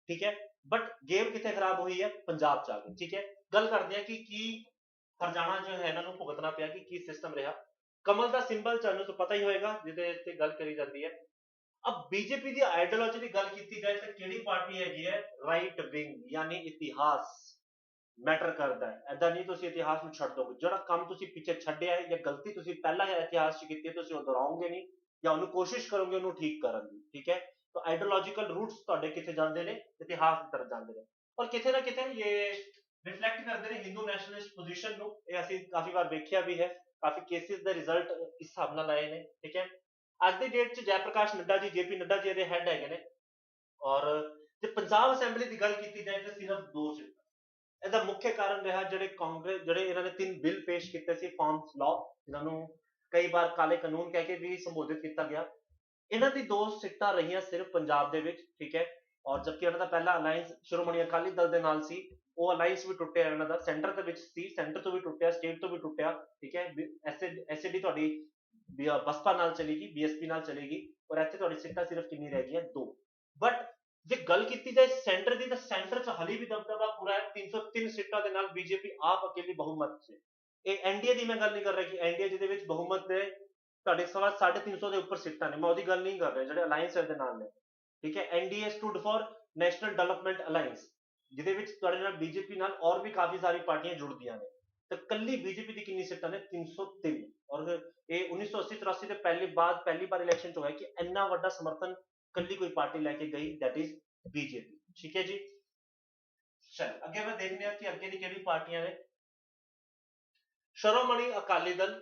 ठीक है। बट गेम कितने खराब हुई है पंजाब च आके, ठीक है। गल करते हैं कि हरजाना जो है इन्होंने भुगतना पिया कि सिस्टम रहा। कमल का सिंबल ਤੁਹਾਨੂੰ तो पता ही होएगा ਜਿਹਦੇ ਤੇ ਗੱਲ ਕਰੀ ਜਾਂਦੀ ਹੈ। अब बीजेपी ਦੀ ਆਈਡੀਓਲੋਜੀ ਦੀ ਗੱਲ ਕੀਤੀ ਜਾਏ ਤਾਂ ਕਿਹੜੀ ਪਾਰਟੀ ਹੈਗੀ ਹੈ, ਰਾਈਟ ਵਿੰਗ, ਯਾਨੀ ਇਤਿਹਾਸ ਮੈਟਰ ਕਰਦਾ ਹੈ। ਐਦਾਂ ਨਹੀਂ ਤੁਸੀਂ ਇਤਿਹਾਸ ਨੂੰ ਛੱਡ ਦੋਗੇ, ਜਿਹੜਾ ਕੰਮ ਤੁਸੀਂ ਪਿੱਛੇ ਛੱਡਿਆ ਹੈ ਜਾਂ ਗਲਤੀ ਤੁਸੀਂ ਪਹਿਲਾਂ ਇਤਿਹਾਸ 'ਚ ਕੀਤੀ ਹੈ ਤੁਸੀਂ ਉਹ ਦੁਹਰਾਓਗੇ ਨਹੀਂ, ਜਾਂ ਉਹਨੂੰ ਕੋਸ਼ਿਸ਼ ਕਰੋਗੇ ਉਹਨੂੰ ਠੀਕ ਕਰਨ ਦੀ, ਠੀਕ ਹੈ। ਤਾਂ ਆਈਡੀਓਲੋਜੀਕਲ ਰੂਟਸ ਤੁਹਾਡੇ ਕਿੱਥੇ ਜਾਂਦੇ ਨੇ, ਇਤਿਹਾਸ ਦੀ ਤਰਫ ਜਾਂਦੇ ਨੇ, ਔਰ ਕਿਤੇ ਨਾ ਕਿਤੇ ਇਹ ਰਿਫਲੈਕਟ ਕਰਦੇ ਨੇ ਹਿੰਦੂ ਨੈਸ਼ਨਲਿਸਟ ਪੋਜੀਸ਼ਨ ਨੂੰ। ਇਹ ਅਸੀਂ ਕਾਫੀ ਵਾਰ ਵੇਖਿਆ ਵੀ ਹੈ, ਕਾਫੀ ਕੇਸਿਸ ਦੇ ਰਿਜ਼ਲਟ ਇਸ ਹਿਸਾਬ ਨਾਲ ਆਏ ਨੇ, ਠੀਕ ਹੈ। ਅੱਜ ਦੀ ਡੇਟ 'ਚ ਜੈ ਪ੍ਰਕਾਸ਼ ਨੱਡਾ ਜੀ, ਜੇਪੀ ਨੱਡਾ ਜੀ ਇਹਦੇ ਹੈਡ ਹੈਗੇ ਨੇ। ਔਰ ਜੇ ਪੰਜਾਬ ਅਸੈਂਬਲੀ ਦੀ ਗੱਲ ਕੀਤੀ ਜਾਏ ਤਾਂ ਸਿਰਫ 2 ਸੀਟਾਂ। ਇਹਦਾ ਮੁੱਖ ਕਾਰਨ ਰਿਹਾ ਜਿਹੜੇ ਇਹਨਾਂ ਨੇ 3 ਬਿੱਲ ਪੇਸ਼ ਕੀਤੇ ਸੀ, ਫਾਰਮਸ ਲਾਅ, ਜਿਨ੍ਹਾਂ ਨੂੰ ਕਈ ਵਾਰ ਕਾਲੇ ਕਾਨੂੰਨ ਕਹਿ ਕੇ ਵੀ ਸੰਬੋਧਿਤ ਕੀਤਾ ਗਿਆ। ਇਹਨਾਂ ਦੀ 2 ਸੀਟਾਂ ਰਹੀਆਂ ਸਿਰਫ ਪੰਜਾਬ ਦੇ ਵਿੱਚ, ਠੀਕ ਹੈ। ਔਰ ਜਦਕਿ ਇਹਨਾਂ ਦਾ ਪਹਿਲਾ ਅਲਾਇੰਸ ਸ਼੍ਰੋਮਣੀ ਅਕਾਲੀ ਦਲ ਦੇ ਨਾਲ ਸੀ, ਉਹ ਅਲਾਇੰਸ ਵੀ ਟੁੱਟਿਆ ਇਹਨਾਂ ਦਾ, ਸੈਂਟਰ ਦੇ ਵਿੱਚ ਸੀ, ਸੈਂਟਰ ਤੋਂ ਵੀ ਟੁੱਟਿਆ, ਸਟੇਟ ਤੋਂ ਵੀ ਟੁੱਟਿਆ, ਠੀਕ ਹੈ। ਐਸਏਡੀ ਤੁਹਾਡੀ ਬਸਪਾ ਨਾਲ ਚਲੇਗੀ, ਬੀਐਸਪੀ ਨਾਲ ਚਲੇਗੀ, ਔਰ ਇੱਥੇ ਤੁਹਾਡੀ ਸੀਟਾਂ ਸਿਰਫ ਕਿੰਨੀ ਰਹਿ ਗਈਆਂ, 2। ਬਟ ਜੇ ਗੱਲ ਕੀਤੀ ਜਾਏ ਸੈਂਟਰ ਦੀ ਤਾਂ ਸੈਂਟਰ 'ਚ ਹਲੀ ਵੀ ਦਬਦਬਾ ਪੂਰਾ ਹੈ, 303 ਸੀਟਾਂ ਦੇ ਨਾਲ ਬੀਜੇਪੀ ਆਪ ਅਕੇਲੀ ਬਹੁਮਤ 'ਚ। ਇਹ ਐਨਡੀਏ ਦੀ ਮੈਂ ਗੱਲ ਨਹੀਂ ਕਰ ਰਿਹਾ ਕਿ ਐਨਡੀਏ ਜਿਹਦੇ ਵਿੱਚ ਬਹੁਮਤ ਦੇ ਤੁਹਾਡੇ 350 ਦੇ ਉੱਪਰ ਸੀਟਾਂ ਨੇ, ਮੈਂ ਉਹਦੀ ਗੱਲ ਨਹੀਂ ਕਰ ਰਿਹਾ, ਜਿਹੜੇ ਅਲਾਇੰਸ ਦੇ ਨਾਲ ਨੇ, ਠੀਕ ਹੈ। NDA stood for national development alliance, ਜਿਹਦੇ ਵਿੱਚ ਤੁਹਾਡੇ ਨਾਲ ਬੀਜੇਪੀ ਨਾਲ ਔਰ ਵੀ ਕਾਫੀ ਸਾਰੀ ਪਾਰਟੀਆਂ ਜੁੜਦੀਆਂ ਨੇ। ਤਾਂ ਕੱਲੀ ਬੀਜੇਪੀ ਦੀ ਕਿੰਨੀ ਸੀਟਾਂ ਨੇ, 303। ਔਰ ਇਹ 1980-83 ਦੇ ਪਹਿਲੀ ਵਾਰ ਇਲੈਕਸ਼ਨ 'ਚ ਹੋਇਆ ਕਿ ਇੰਨਾ ਵੱਡਾ ਸਮਰਥਨ ਕੱਲੀ ਕੋਈ ਪਾਰਟੀ ਲੈ ਕੇ ਗਈ, ਦੈਟ ਇਜ਼ ਬੀਜੇਪੀ, ਠੀਕ ਹੈ ਜੀ। ਚਲ ਅੱਗੇ ਮੈਂ ਦੇਖਦੇ ਹਾਂ ਕਿ ਅੱਗੇ ਦੀ ਕਿਹੜੀ ਪਾਰਟੀਆਂ ਨੇ। ਸ਼੍ਰੋਮਣੀ ਅਕਾਲੀ ਦਲ,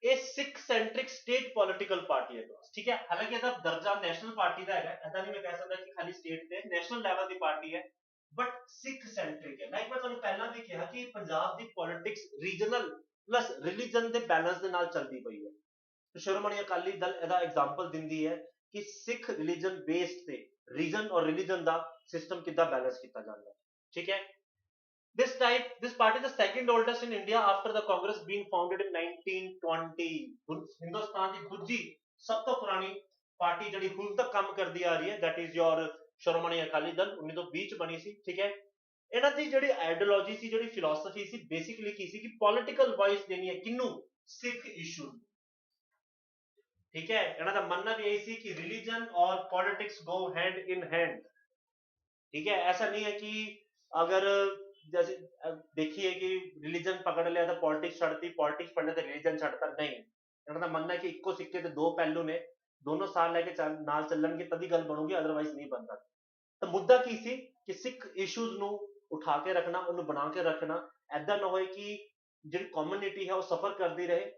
ਇਹ ਸਿੱਖ ਸੈਂਟਰਿਕ ਸਟੇਟ ਪੋਲੀਟੀਕਲ ਪਾਰਟੀ ਹੈ, ਠੀਕ ਹੈ। ਹਾਲਾਂਕਿ ਇਹਦਾ ਦਰਜਾ ਨੈਸ਼ਨਲ ਪਾਰਟੀ ਦਾ ਹੈਗਾ, ਐਦਾਂ ਨਹੀਂ ਮੈਂ ਕਹਿ ਸਕਦਾ ਕਿ ਖਾਲੀ ਸਟੇਟ ਤੇ, ਨੈਸ਼ਨਲ ਲੈਵਲ ਦੀ ਪਾਰਟੀ ਹੈ, ਬਟ ਸਿੱਖ ਸੈਂਟਰਿਕ ਹੈ। ਲਾਈਕ ਮੈਂ ਤੁਹਾਨੂੰ ਪਹਿਲਾਂ ਵੀ ਕਿਹਾ ਕਿ ਪੰਜਾਬ ਦੀ ਪੋਲਿਟਿਕਸ ਰੀਜਨਲ ਪਲਸ ਰਿਲੀਜਨ ਦੇ ਬੈਲੈਂਸ ਦੇ ਨਾਲ ਚੱਲਦੀ ਪਈ ਹੈ। ਸ਼੍ਰੋਮਣੀ ਅਕਾਲੀ ਦਲ ਇਹਦਾ ਐਗਜ਼ਾਮਪਲ ਦਿੰਦੀ ਹੈ ਕਿ ਸਿੱਖ ਰਿਲੀਜਨ ਬੇਸਡ ਤੇ ਰੀਜਨ ਔਰ ਰਿਲੀਜਨ ਦਾ ਸਿਸਟਮ ਕਿੱਦਾਂ ਬੈਲੈਂਸ ਕੀਤਾ ਜਾਂਦਾ ਹੈ, ਠੀਕ ਹੈ। This party is the second oldest in India after the Congress being founded in 1920. Hindustan ਦੀ ਦੂਜੀ ਸਭ ਤੋਂ ਪੁਰਾਣੀ ਪਾਰਟੀ ਜਿਹੜੀ ਹੁਣ ਤੱਕ ਕੰਮ ਕਰਦੀ ਆ ਰਹੀ ਹੈ, that is your Shiromani Akali Dal, 1920 ਚ ਬਣੀ ਸੀ, ਠੀਕ ਹੈ। ਇਹਨਾਂ ਦੀ ਜਿਹੜੀ ਆਈਡੀਓਲੋਜੀ ਸੀ, ਜਿਹੜੀ ਫਿਲਾਸਫੀ ਸੀ, ਬੇਸਿਕਲੀ ਕੀ ਸੀ ਕਿ ਪੋਲਿਟੀਕਲ ਵਾਇਸ ਦੇਣੀ ਹੈ ਕਿਹਨੂੰ, ਸਿੱਖ ਇਸ਼ੂ, ਠੀਕ ਹੈ। ਇਹਨਾਂ ਦਾ ਮੰਨਣਾ ਵੀ ਇਹ ਸੀ ਕਿ ਰਿਲੀਜਨ ਔਰ politics go hand in hand, ठीक है। ऐसा नहीं है कि अगर जैसे देखिए कि रिलीजन पकड़ लिया तो पॉलिटिक्स छड़ती, पॉलिटिक्स पढ़ने तो रिलीजन छड़ता नहीं। ਇਹਨਾਂ ਦਾ ਮੰਨਣਾ ਹੈ ਕਿ ਇੱਕੋ ਸਿੱਕੇ ਦੇ 2 ਪਹਿਲੂ ਨੇ, ਦੋਨੋਂ ਸਾਥ ਲੈ ਕੇ ਨਾਲ ਚੱਲਣਗੇ ਤਦੀ ਗੱਲ ਬਣੂਗੀ, ਅਦਰਵਾਈਜ਼ ਨਹੀਂ ਬਣਦਾ। ਤਾਂ ਮੁੱਦਾ ਕੀ ਸੀ ਕਿ ਸਿੱਖ ਇਸ਼ੂਜ਼ ਨੂੰ ਉਠਾ ਕੇ ਰੱਖਣਾ, ਉਹਨੂੰ ਬਣਾ ਕੇ ਰੱਖਣਾ, ਐਦਾਂ ਨਾ ਹੋਏ ਕਿ ਜਿਹੜੀ ਕਮਿਊਨਿਟੀ ਹੈ ਉਹ ਸਫਰ ਕਰਦੀ ਰਹੇ,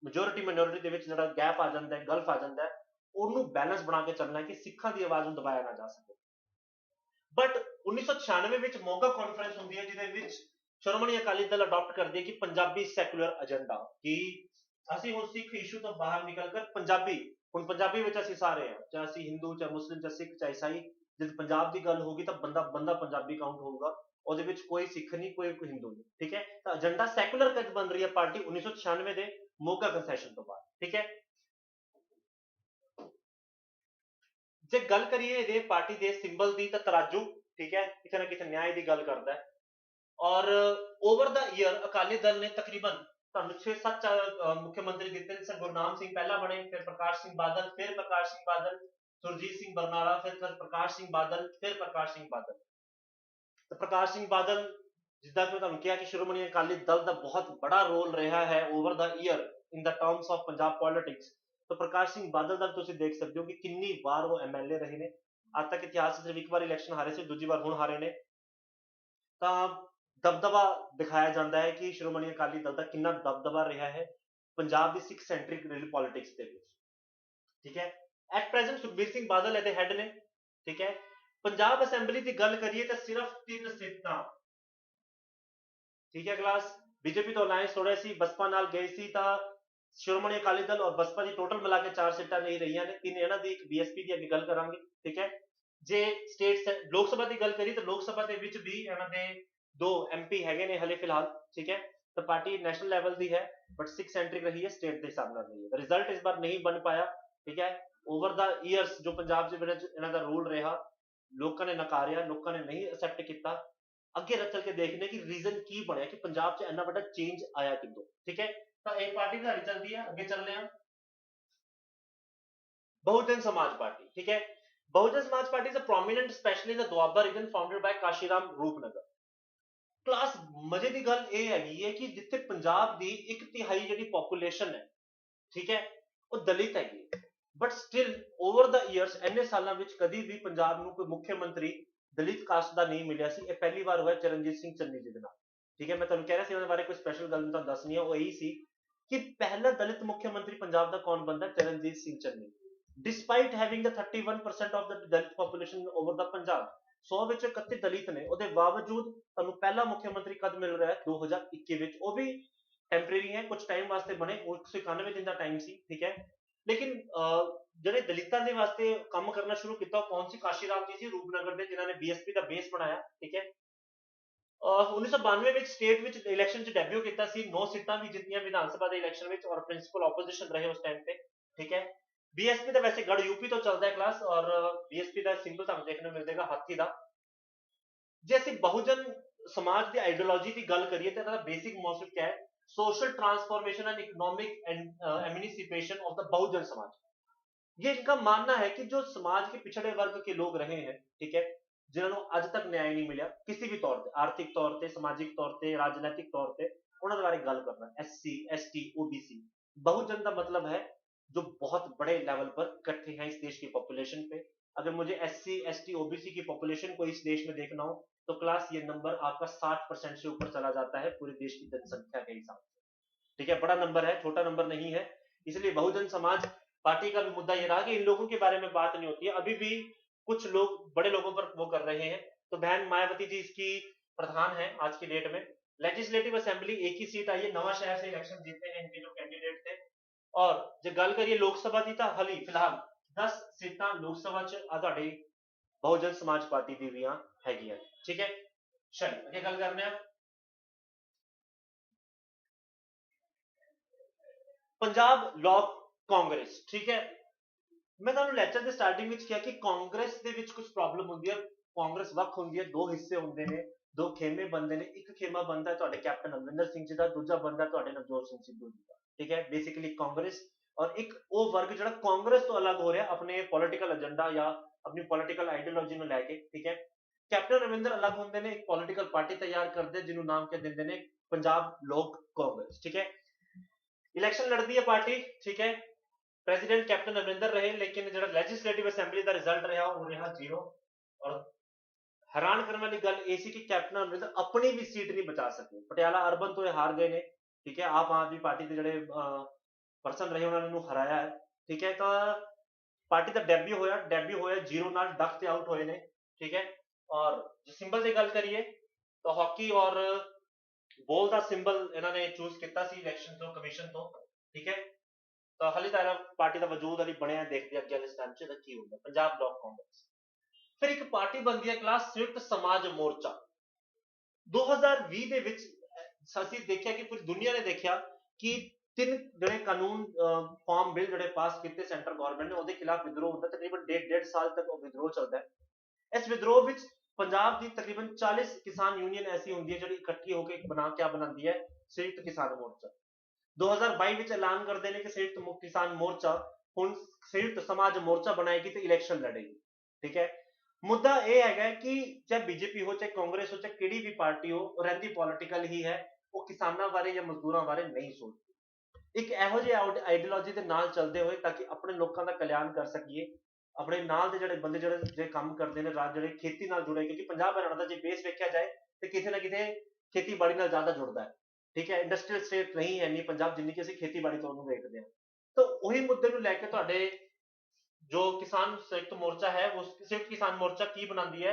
ਮੈਜੋਰਿਟੀ ਮਾਈਨੋਰਿਟੀ ਦੇ ਵਿੱਚ ਜਿਹੜਾ ਗੈਪ ਆ ਜਾਂਦਾ ਹੈ, ਗਲਫ ਆ ਜਾਂਦਾ ਹੈ, ਉਹਨੂੰ ਬੈਲੈਂਸ ਬਣਾ ਕੇ ਚੱਲਣਾ ਕਿ ਸਿੱਖਾਂ ਦੀ ਆਵਾਜ਼ ਨੂੰ ਦਬਾਇਆ ਨਾ ਜਾ ਸਕੇ। ਬਟ 1996 ਵਿੱਚ ਮੋਗਾ ਕਾਨਫਰੰਸ ਹੁੰਦੀ ਹੈ ਜਿਹਦੇ ਵਿੱਚ ਸ਼੍ਰੋਮਣੀ ਅਕਾਲੀ ਦਲ ਅਡਾਪਟ ਕਰਦੀ ਹੈ ਕਿ ਪੰਜਾਬੀ ਸੈਕੂਲਰ ਏਜੰਡਾ, ਕਿ ਅਸੀਂ ਹੁਣ ਸਿੱਖ ਇਸ਼ੂ ਤੋਂ ਬਾਹਰ ਨਿਕਲ ਕਰ ਪੰਜਾਬੀ, ਹੁਣ ਪੰਜਾਬੀ ਵਿੱਚ ਅਸੀਂ ਸਾਰੇ ਹਾਂ, ਚਾਹੇ ਅਸੀਂ ਹਿੰਦੂ, ਚਾਹੇ ਮੁਸਲਿਮ, ਚਾਹੇ ਸਿੱਖ, ਚਾਹੇ ਈਸਾਈ, ਜਦ ਪੰਜਾਬ ਦੀ ਗੱਲ ਹੋਗੀ ਤਾਂ ਬੰਦਾ ਬੰਦਾ ਪੰਜਾਬੀ ਕਾਊਂਟ ਹੋਊਗਾ, ਉਹਦੇ ਵਿੱਚ ਕੋਈ ਸਿੱਖ ਨਹੀਂ, ਕੋਈ ਹਿੰਦੂ ਨਹੀਂ, ਠੀਕ ਹੈ। ਤਾਂ ਏਜੰਡਾ ਸੈਕੂਲਰ ਕੱਜ ਬਣ ਰਹੀ ਹੈ ਪਾਰਟੀ 1996 ਦੇ ਮੋਗਾ ਕਨਸੈਸ਼ਨ ਤੋਂ ਬਾਅਦ, ਠੀਕ ਹੈ। ਜੇ ਗੱਲ ਕਰੀਏ ਇਹਦੇ ਪਾਰਟੀ ਦੇ ਸਿੰਬਲ ਦੀ ਤਾਂ ਤਰਾਜੂ, ਠੀਕ ਹੈ, ਕਿਤੇ ਨਾ ਕਿਤੇ ਨਿਆਂ ਦੀ ਗੱਲ ਕਰਦਾ ਹੈ। ਔਰ ਓਵਰ ਦਾ ਈਅਰ ਅਕਾਲੀ ਦਲ ਨੇ ਤਕਰੀਬਨ ਤੁਹਾਨੂੰ 6-7 ਮੁੱਖ ਮੰਤਰੀ ਦਿੱਤੇ ਨੇ। ਸਰ ਗੁਰਨਾਮ ਸਿੰਘ ਪਹਿਲਾਂ ਬਣੇ, ਫਿਰ ਪ੍ਰਕਾਸ਼ ਸਿੰਘ ਬਾਦਲ, ਫਿਰ ਪ੍ਰਕਾਸ਼ ਸਿੰਘ ਬਾਦਲ, ਸੁਰਜੀਤ ਸਿੰਘ ਬਰਨਾਲਾ, ਫਿਰ ਪ੍ਰਕਾਸ਼ ਸਿੰਘ ਬਾਦਲ, ਫਿਰ ਪ੍ਰਕਾਸ਼ ਸਿੰਘ ਬਾਦਲ। ਤਾਂ ਪ੍ਰਕਾਸ਼ ਸਿੰਘ ਬਾਦਲ, ਜਿੱਦਾਂ ਕਿ ਮੈਂ ਤੁਹਾਨੂੰ ਕਿਹਾ ਕਿ ਸ਼੍ਰੋਮਣੀ ਅਕਾਲੀ ਦਲ ਦਾ ਬਹੁਤ ਬੜਾ ਰੋਲ ਰਿਹਾ ਹੈ over the year in the terms of Punjab politics. ਤਾਂ ਪ੍ਰਕਾਸ਼ ਸਿੰਘ ਬਾਦਲ ਦਾ ਤੁਸੀਂ ਦੇਖ ਸਕਦੇ ਹੋ ਕਿ ਕਿੰਨੀ ਵਾਰ ਉਹ ਐਮਐਲਏ ਰਹੇ ਨੇ। ਅੱਜ ਤੱਕ ਇਤਿਹਾਸ ਵਿੱਚ ਸਿਰਫ ਇੱਕ ਵਾਰ ਇਲੈਕਸ਼ਨ ਹਾਰੇ ਸੀ, ਦੂਜੀ ਵਾਰ ਹੁਣ ਹਾਰੇ ਨੇ। ਤਾਂ ਦਬਦਬਾ ਦਿਖਾਇਆ ਜਾਂਦਾ ਹੈ ਕਿ ਸ਼੍ਰੋਮਣੀ ਅਕਾਲੀ ਦਲ ਦਾ ਕਿੰਨਾ ਦਬਦਬਾ ਰਿਹਾ ਹੈ ਪੰਜਾਬ ਦੀ ਸਿੱਖ ਸੈਂਟਰਿਕ ਪੋਲਿਟਿਕਸ ਦੇ ਵਿੱਚ, ਠੀਕ ਹੈ। ਐਟ ਪ੍ਰੈਜ਼ੈਂਟ ਸੁਖਬੀਰ ਸਿੰਘ ਬਾਦਲ ਇਹਦੇ ਹੈਡ ਨੇ, ਠੀਕ ਹੈ। ਪੰਜਾਬ ਅਸੈਂਬਲੀ ਦੀ ਗੱਲ ਕਰੀਏ ਤਾਂ ਸਿਰਫ 3 ਸੀਟਾਂ, ਠੀਕ ਹੈ ਕਲਾਸ। ਬੀਜੇਪੀ ਤੋਂ ਅਲਾਇੰਸ ਤੋੜਿਆ ਸੀ, ਬਸਪਾ ਨਾਲ ਗਏ ਸੀ, ਤਾਂ ਸ਼੍ਰੋਮਣੀ ਅਕਾਲੀ ਦਲ ਔਰ ਬਸਪਾ ਦੀ ਟੋਟਲ ਮਿਲਾ ਕੇ 4 ਸੀਟਾਂ ਨਹੀਂ ਰਹੀਆਂ ਨੇ, 3 ਇਹਨਾਂ ਦੀ, ਇੱਕ ਬੀਐਸਪੀ ਦੀ ਅੱਗੇ ਗੱਲ ਕਰਾਂਗੇ, ਠੀਕ ਹੈ। ਜੇ ਸਟੇਟ ਲੋਕ ਸਭਾ ਦੀ ਗੱਲ ਕਰੀ ਤਾਂ ਲੋਕ ਸਭਾ ਦੇ ਵਿੱਚ ਵੀ ਇਹਨਾਂ ਦੇ 2 ਐਮਪੀ ਹੈਗੇ ਨੇ ਹਲੇ ਫਿਲਹਾਲ, ਠੀਕ ਹੈ। ਤਾਂ ਪਾਰਟੀ ਨੈਸ਼ਨਲ ਲੈਵਲ ਦੀ ਹੈ ਬਟ ਸਿੱਖ ਸੈਂਟਰਿਕ ਰਹੀ ਹੈ, ਸਟੇਟ ਦੇ ਹਿਸਾਬ ਨਾਲ ਨਹੀਂ ਹੈ। ਰਿਜ਼ਲਟ ਇਸ ਵਾਰ ਨਹੀਂ ਬਣ ਪਾਇਆ, ਠੀਕ ਹੈ। ਓਵਰ ਦਾ ਈਅਰਸ ਜੋ ਪੰਜਾਬ ਦੇ ਵਿੱਚ ਇਹਨਾਂ ਦਾ ਰੂਲ ਰਿਹਾ, ਲੋਕਾਂ ਨੇ ਨਕਾਰਿਆ, ਲੋਕਾਂ ਨੇ ਨਹੀਂ ਅਸੈਪਟ ਕੀਤਾ। ਅੱਗੇ ਚੱਲ ਕੇ ਦੇਖਦੇ ਕਿ ਰੀਜ਼ਨ ਕੀ ਬਣਿਆ ਕਿ ਪੰਜਾਬ 'ਚ ਇੰਨਾ ਵੱਡਾ ਚੇਂਜ ਆਇਆ ਕਿੱਦੋਂ, ਠੀਕ ਹੈ। ਤਾਂ ਇਹ ਪਾਰਟੀ ਸਾਡੀ ਚੱਲਦੀ ਹੈ। ਅੱਗੇ ਚੱਲਦੇ ਹਾਂ ਬਹੁਜਨ ਸਮਾਜ ਪਾਰਟੀ, ਠੀਕ ਹੈ। Bahujan Samaj Party is a prominent especially in the Doaba region founded by Kashiram Rupnagar. Class ਮਜ਼ੇ ਦੀ ਗੱਲ ਇਹ ਹੈਗੀ ਹੈ ਕਿ ਜਿੱਥੇ ਪੰਜਾਬ ਦੀ 1/3 ਜਿਹੜੀ ਪੋਪੂਲੇਸ਼ਨ ਹੈ, ਠੀਕ ਹੈ, ਉਹ ਦਲਿਤ ਹੈਗੀ, but still over the years ਇੰਨੇ ਸਾਲਾਂ ਵਿੱਚ ਕਦੀ ਵੀ ਪੰਜਾਬ ਨੂੰ ਕੋਈ ਮੁੱਖ ਮੰਤਰੀ ਦਲਿਤ ਕਾਸਟ ਦਾ ਨਹੀਂ ਮਿਲਿਆ ਸੀ। ਇਹ ਪਹਿਲੀ ਵਾਰ ਹੋਇਆ ਚਰਨਜੀਤ ਸਿੰਘ ਚੰਨੀ ਜੀ ਦੇ ਨਾਲ, ਠੀਕ ਹੈ। ਮੈਂ ਤੁਹਾਨੂੰ ਕਹਿ ਰਿਹਾ ਸੀ ਉਹਨਾਂ ਬਾਰੇ ਕੋਈ ਸਪੈਸ਼ਲ ਗੱਲ ਤੁਹਾਨੂੰ ਦੱਸਣੀ ਹੈ, ਉਹ ਇਹੀ ਸੀ ਕਿ ਪਹਿਲਾ ਦਲਿਤ ਮੁੱਖ ਮੰਤਰੀ ਪੰਜਾਬ ਦਾ ਕੌਣ ਬੰਦਾ, Charanjit Singh Channi. despite having the 31% of the Dalit population over the Punjab, 100 ਵਿੱਚ 31 ਦਲਿਤ ਨੇ, ਉਹਦੇ ਬਾਵਜੂਦ ਤੁਹਾਨੂੰ ਪਹਿਲਾ ਮੁੱਖ ਮੰਤਰੀ ਕਦ ਮਿਲ ਰਿਹਾ ਹੈ 2021 ਵਿੱਚ, ਉਹ ਵੀ ਟੈਂਪਰੇਰੀ ਹੈ, ਕੁਝ ਟਾਈਮ ਵਾਸਤੇ ਬਣੇ, 191 ਦਿਨ ਦਾ ਟਾਈਮ ਸੀ, ਠੀਕ ਹੈ। ਲੇਕਿਨ ਜਿਹੜੇ ਦਲਿਤਾਂ ਦੇ ਵਾਸਤੇ ਕੰਮ ਕਰਨਾ ਸ਼ੁਰੂ ਕੀਤਾ ਉਹ ਕੌਣ ਸੀ, ਕਾਸ਼ੀਰਾਮ ਜੀ ਸੀ ਰੂਪਨਗਰ ਦੇ, ਜਿਨ੍ਹਾਂ ਨੇ ਬੀਐਸਪੀ ਦਾ ਬੇਸ ਬਣਾਇਆ, ਠੀਕ ਹੈ। 1992 ਵਿੱਚ ਸਟੇਟ ਵਿੱਚ ਇਲੈਕਸ਼ਨ 'ਚ ਡੈਬਿਊ ਕੀਤਾ ਸੀ, 9 ਸੀਟਾਂ ਵੀ ਜਿੱਤੀਆਂ ਵਿਧਾਨ ਸਭਾ ਦੇ ਇਲੈਕਸ਼ਨ ਵਿੱਚ, ਔਰ ਪ੍ਰਿੰਸੀਪਲ ਆਪੋਜੀਸ਼ਨ ਰਹੇ ਉਸ ਟਾਈਮ ਤੇ, ਠੀਕ ਹੈ। बीएसपी का वैसे गढ़ यूपी तो चलता है क्लास, और बीएसपी का सिंबल ਤੁਹਾਨੂੰ ਦੇਖਣ ਨੂੰ ਮਿਲੇਗਾ ਹਾਥੀ ਦਾ। ਜੇ ਅਸੀਂ ਬਹੁਜਨ ਸਮਾਜ ਦੀ ਆਈਡੀਓਲੋਜੀ ਦੀ ਗੱਲ ਕਰੀਏ ਤਾਂ ਇਹਦਾ ਬੇਸਿਕ ਮੋਟਿਵ ਕੀ ਹੈ, social transformation and economic emancipation of the Bahujan Samaj. ये इनका मानना है कि जो समाज के पिछड़े वर्ग के लोग रहे हैं, ठीक है, जिन्होंने आज तक न्याय नहीं मिला किसी भी तौर पे, आर्थिक तौर पे, समाजिक तौर पे, राजनीतिक तौर पे, उन्होंने बारे गल करना। SC ST OBC बहुजन का मतलब है जो बहुत बड़े लेवल पर इकट्ठे हैं इस देश की पॉपुलेशन पे। अगर मुझे SC ST OBC की पॉपुलेशन को इस देश में देखना हो तो क्लास ये नंबर आपका 60% से ऊपर चला जाता है पूरे देश की जनसंख्या के हिसाब से, ठीक है। बड़ा नंबर है, छोटा नंबर नहीं है। इसलिए बहुजन समाज पार्टी का भी मुद्दा ये रहा कि इन लोगों के बारे में बात नहीं होती है। अभी भी कुछ लोग बड़े लोगों पर वो कर रहे हैं। तो बहन मायावती जी इसकी प्रधान है आज की डेट में। लेजिस्लेटिव असेंबली एक ही सीट आई है, नवा शहर से इलेक्शन जीते हैं इनके जो कैंडिडेट थे। और जो गल करिए लोक सभा की तो हली फिलहाल 10 सीटां लोक सभा च तुहाडे बहुजन समाज पार्टी दी भी हैगियां, ठीक है। चल अगे गल करने पंजाब लॉ कांग्रेस, ठीक है। मैं तुहानू लैक्चर दे स्टार्टिंग विच कहा कि कांग्रेस दे विच कुछ प्रॉब्लम हुंदी है। कांग्रेस वख हुंदी है, 2 हिस्से हुंदे ने, 2 खेमे बनते हैं। एक खेमा बनता है तुहाडे कैप्टन अमरिंदर सिंह जी का, दूजा बनता है तुहाडे नवजोत सिंह सिद्धू जी का, ठीक है। बेसिकली कांग्रेस और एक वो वर्ग जो कांग्रेस तो अलग हो रहा अपने पॉलिटिकल एजेंडा या अपनी पॉलिटिकल आइडियोलॉजी में लैके, ठीक है। कैप्टन अमरिंदर अलग होंगे ने, एक पॉलिटिकल पार्टी तैयार करते जिन्होंने नाम क्या देंगे ने पंजाब लोक कांग्रेस, ठीक है। इलेक्शन लड़ती है पार्टी, ठीक है। प्रेसिडेंट कैप्टन अमरिंदर रहे, लेकिन जो लैजिस्लेटिव असेंबली का रिजल्ट रहा वो रहा 0। और हैरान करने वाली गल ये कि कैप्टन अमरिंदर अपनी भी सीट नहीं बचा सके। पटियाला अर्बन तो ये हार गए ने, ठीक है। आप आदमी पार्टी के जड़े ਪਰਸਨ ਰਹੇ ਉਹਨਾਂ ਨੂੰ ਹਰਾਇਆ ਹੈ, ਠੀਕ ਹੈ। ਤਾਂ ਪਾਰਟੀ ਦਾ ਡੈਬਿਊ ਹੋਇਆ 0 ਨਾਲ ਡਕ ਤੇ ਆਊਟ ਹੋਏ ਨੇ, ਠੀਕ ਹੈ। ਔਰ ਜੇ ਸਿੰਬਲ ਦੀ ਗੱਲ ਕਰੀਏ ਤਾਂ ਹਾਕੀ ਔਰ ਬੋਲ ਦਾ ਸਿੰਬਲ ਇਹਨਾਂ ਨੇ ਚੂਜ਼ ਕੀਤਾ ਸੀ ਇਲੈਕਸ਼ਨ ਤੋਂ ਕਮਿਸ਼ਨ ਤੋਂ, ਠੀਕ ਹੈ। ਤਾਂ ਹਾਲੇ ਤੱਕ ਪਾਰਟੀ ਦਾ ਵਜੂਦ ਅਲੀ ਬਣਿਆ, ਦੇਖਦੇ ਅੱਗੇ ਵਾਲੇ ਸਟੈਪ 'ਚ ਕੀ ਹੁੰਦਾ। ਪੰਜਾਬ ਬਲਾਕ ਕਾਂਗਰਸ, ਫਿਰ ਇੱਕ ਪਾਰਟੀ ਬਣਦੀ ਹੈ ਕਲਾਸ ਸੰਯੁਕਤ ਸਮਾਜ ਮੋਰਚਾ। 2020 ਦੇ ਵਿੱਚ ਅਸੀਂ ਦੇਖਿਆ ਕਿ ਪੂਰੀ ਦੁਨੀਆ ਨੇ ਦੇਖਿਆ ਕਿ ਤਿੰਨ ਜਿਹੜੇ ਕਾਨੂੰਨ ਫਾਰਮ ਬਿੱਲ ਜਿਹੜੇ ਪਾਸ ਕੀਤੇ ਸੈਂਟਰ ਗਵਰਨਮੈਂਟ ਨੇ, ਉਹਦੇ ਖਿਲਾਫ ਵਿਦਰੋਹ ਹੁੰਦਾ, ਤਕਰੀਬਨ ਡੇਢ ਸਾਲ ਤੱਕ ਉਹ ਵਿਦਰੋਹ ਚੱਲਦਾ ਹੈ। ਇਸ ਵਿਦਰੋਹ ਵਿੱਚ ਪੰਜਾਬ ਦੀ ਤਕਰੀਬਨ 40 ਕਿਸਾਨ ਯੂਨੀਅਨ ਐਸੀ ਹੁੰਦੀ ਹੈ ਜਿਹੜੀ ਇਕੱਠੀ ਹੋ ਕੇ ਬਣਾਉਂਦੀ ਹੈ ਸੰਯੁਕਤ ਕਿਸਾਨ ਮੋਰਚਾ। 2022 ਵਿੱਚ ਐਲਾਨ ਕਰਦੇ ਨੇ ਕਿ ਸੰਯੁਕਤ ਕਿਸਾਨ ਮੋਰਚਾ ਹੁਣ ਸੰਯੁਕਤ ਸਮਾਜ ਮੋਰਚਾ ਬਣਾਏਗੀ ਤੇ ਇਲੈਕਸ਼ਨ ਲੜੇਗੀ, ਠੀਕ ਹੈ। ਮੁੱਦਾ ਇਹ ਹੈਗਾ ਕਿ ਚਾਹੇ ਬੀਜੇਪੀ ਹੋ, ਚਾਹੇ ਕਾਂਗਰਸ ਹੋ, ਚਾਹੇ ਕਿਹੜੀ ਵੀ ਪਾਰਟੀ ਹੋ, ਰਹਿੰਦੀ ਪੋਲੀਟੀਕਲ ਹੀ ਹੈ, ਉਹ ਕਿਸਾਨਾਂ ਬਾਰੇ ਜਾਂ ਮਜ਼ਦੂਰਾਂ ਬਾਰੇ ਨਹੀਂ ਸੋਚਦੀ। ਇੱਕ ਇਹੋ ਜਿਹੀ ਆਈਡੀਓਲੋਜੀ ਦੇ ਨਾਲ ਚੱਲਦੇ ਹੋਏ ਤਾਂ ਕਿ ਆਪਣੇ ਲੋਕਾਂ ਦਾ ਕਲਿਆਣ ਕਰ ਸਕੀਏ, ਆਪਣੇ ਨਾਲ ਦੇ ਜਿਹੜੇ ਬੰਦੇ ਜਿਹੜੇ ਕੰਮ ਕਰਦੇ ਨੇ ਰਾਜ ਜਿਹੜੇ ਖੇਤੀ ਨਾਲ ਜੁੜੇ, ਕਿਉਂਕਿ ਪੰਜਾਬ ਹਰਿਆਣਾ ਦਾ ਜੇ ਬੇਸ ਵੇਖਿਆ ਜਾਏ ਤੇ ਕਿਸੇ ਨਾ ਕਿਤੇ ਖੇਤੀਬਾੜੀ ਨਾਲ ਜ਼ਿਆਦਾ ਜੁੜਦਾ ਹੈ, ਠੀਕ ਹੈ। ਇੰਡਸਟਰੀਅਲ ਸਟੇਟ ਨਹੀਂ ਹੈ ਨਹੀਂ ਪੰਜਾਬ ਜਿੰਨੀ ਕਿ ਅਸੀਂ ਖੇਤੀਬਾੜੀ ਤੋਂ ਉਹਨੂੰ ਵੇਖਦੇ ਹਾਂ। ਤਾਂ ਉਹੀ ਮੁੱਦੇ ਨੂੰ ਲੈ ਕੇ ਤੁਹਾਡੇ ਜੋ किसान संयुक्त मोर्चा है वो संयुक्त किसान मोर्चा की बनाती है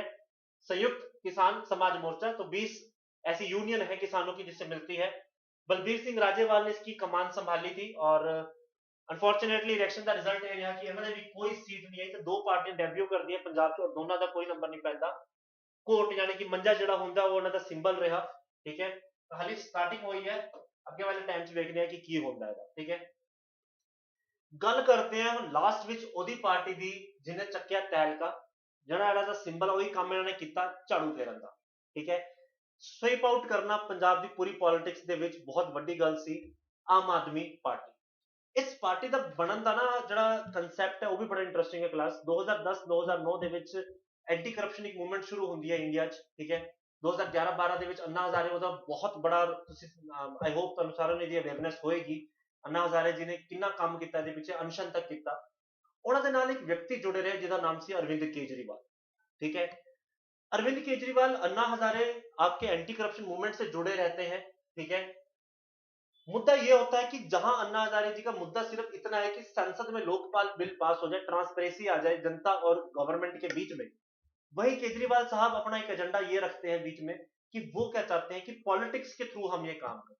संयुक्त किसान समाज मोर्चा। तो 20 ऐसी यूनियन है किसानों की जिससे मिलती है। बलबीर सिंह राजेवाल ने इसकी कमान संभाली थी और अनफॉर्चुनेटली इलेक्शन का रिजल्ट यह रहा कि इन्होंने भी कोई सीट नहीं आई। तो दो पार्टियां डेब्यू कर दी पंजाब च और दोनों का कोई नंबर नहीं पैदा। कोट यानी कि मंजा जो होंगे वो उन्होंने सिंबल रहा, ठीक है। हाली स्टार्टिंग हुई है, अगे वाले टाइम च देखते हैं कि की होंगे, ठीक है। गल करते हैं लास्ट विच ओदी पार्टी दी जिन्हें चक्या तैलका, जड़ा इहदा सिंबल वही काम इन्होंने किया झाड़ू फेरन का, ठीक है। स्वीप आउट करना पंजाब की पूरी पॉलिटिक्स दे विच बहुत वड्डी गल सी। आम आदमी पार्टी इस पार्टी का बनन का ना जड़ा कंसैप्ट है वो भी बड़ा इंटरेस्टिंग है। Class 2010-2009 they which anti corruption एक मूवमेंट शुरू होती है इंडिया च, ठीक है। 2011-12 दे विच अन्ना हजारे ओहदा बहुत बड़ा, आई होप तुहानूं सारिआं नूं इहदी अवेयरनेस होएगी। अन्ना हजारे जी ने कितना काम किया ਇਹਦੇ ਪਿੱਛੇ ਅਨਸ਼ਨ तक किया। ਉਹਨਾਂ ਦੇ ਨਾਲ ਇੱਕ ਵਿਅਕਤੀ ਜੁੜੇ ਰਹੇ ਜਿਹਦਾ ਨਾਮ ਸੀ अरविंद केजरीवाल, ठीक है। अरविंद केजरीवाल अन्ना हजारे आपके एंटी करप्शन मूवमेंट से जुड़े रहते हैं, ठीक है। मुद्दा यह होता है कि जहां अन्ना हजारे जी का मुद्दा सिर्फ इतना है कि संसद में लोकपाल बिल पास हो जाए, ट्रांसपेरेंसी आ जाए जनता और गवर्नमेंट के बीच में, वही केजरीवाल साहब अपना एक एजेंडा ये रखते हैं बीच में कि वो क्या चाहते हैं कि पॉलिटिक्स के थ्रू हम ये काम करें।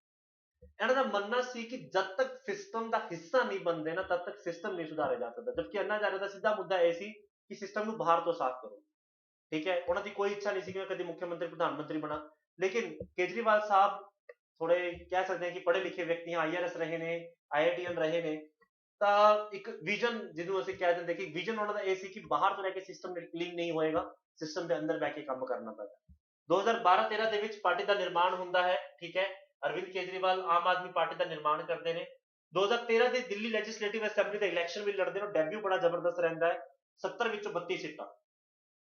ਇਹਨਾਂ ਦਾ ਮੰਨਣਾ ਸੀ ਕਿ ਜਦ ਤੱਕ ਸਿਸਟਮ ਦਾ ਹਿੱਸਾ ਨਹੀਂ ਬਣਦੇ ਨਾ ਤਦ ਤੱਕ ਸਿਸਟਮ ਨਹੀਂ ਸੁਧਾਰਿਆ ਜਾ ਸਕਦਾ। ਜਦਕਿ ਅੰਨਾ ਹਜ਼ਾਰੇ ਦਾ ਸਿੱਧਾ ਮੁੱਦਾ ਇਹ ਸੀ ਕਿ ਸਿਸਟਮ ਨੂੰ ਬਾਹਰ ਤੋਂ ਸਾਫ਼ ਕਰੋ, ਠੀਕ ਹੈ। ਉਹਨਾਂ ਦੀ ਕੋਈ ਇੱਛਾ ਨਹੀਂ ਸੀ ਕਿ ਮੈਂ ਕਦੀ ਮੁੱਖ ਮੰਤਰੀ ਪ੍ਰਧਾਨ ਮੰਤਰੀ ਬਣਾ। ਲੇਕਿਨ ਕੇਜਰੀਵਾਲ ਸਾਹਿਬ ਥੋੜੇ ਕਹਿ ਸਕਦੇ ਹਾਂ ਕਿ ਪੜ੍ਹੇ ਲਿਖੇ ਵਿਅਕਤੀ, IRS ਰਹੇ ਨੇ, IITN ਰਹੇ ਨੇ, ਤਾਂ ਇੱਕ ਵਿਜ਼ਨ ਜਿਹਨੂੰ ਅਸੀਂ ਕਹਿ ਦਿੰਦੇ ਕਿ ਵਿਜ਼ਨ ਉਹਨਾਂ ਦਾ ਇਹ ਸੀ ਕਿ ਬਾਹਰ ਤੋਂ ਲੈ ਕੇ ਸਿਸਟਮ ਕਲੀਨ ਨਹੀਂ ਹੋਏਗਾ, ਸਿਸਟਮ ਦੇ ਅੰਦਰ ਬਹਿ ਕੇ ਕੰਮ ਕਰਨਾ ਪੈਂਦਾ। 2012-13 ਦੇ ਵਿੱਚ ਪਾਰਟੀ ਦਾ ਨਿਰਮਾਣ ਹੁੰਦਾ ਹੈ, ਠੀਕ ਹੈ। अरविंद केजरीवाल आम आदमी पार्टी का निर्माण करते हैं। 2013 के दिल्ली लैजिस्लेटिव असैंबली का इलैक्शन भी लड़ते हैं, डेब्यू बड़ा जबरदस्त रहता है, 70 विचों 32 सीटां।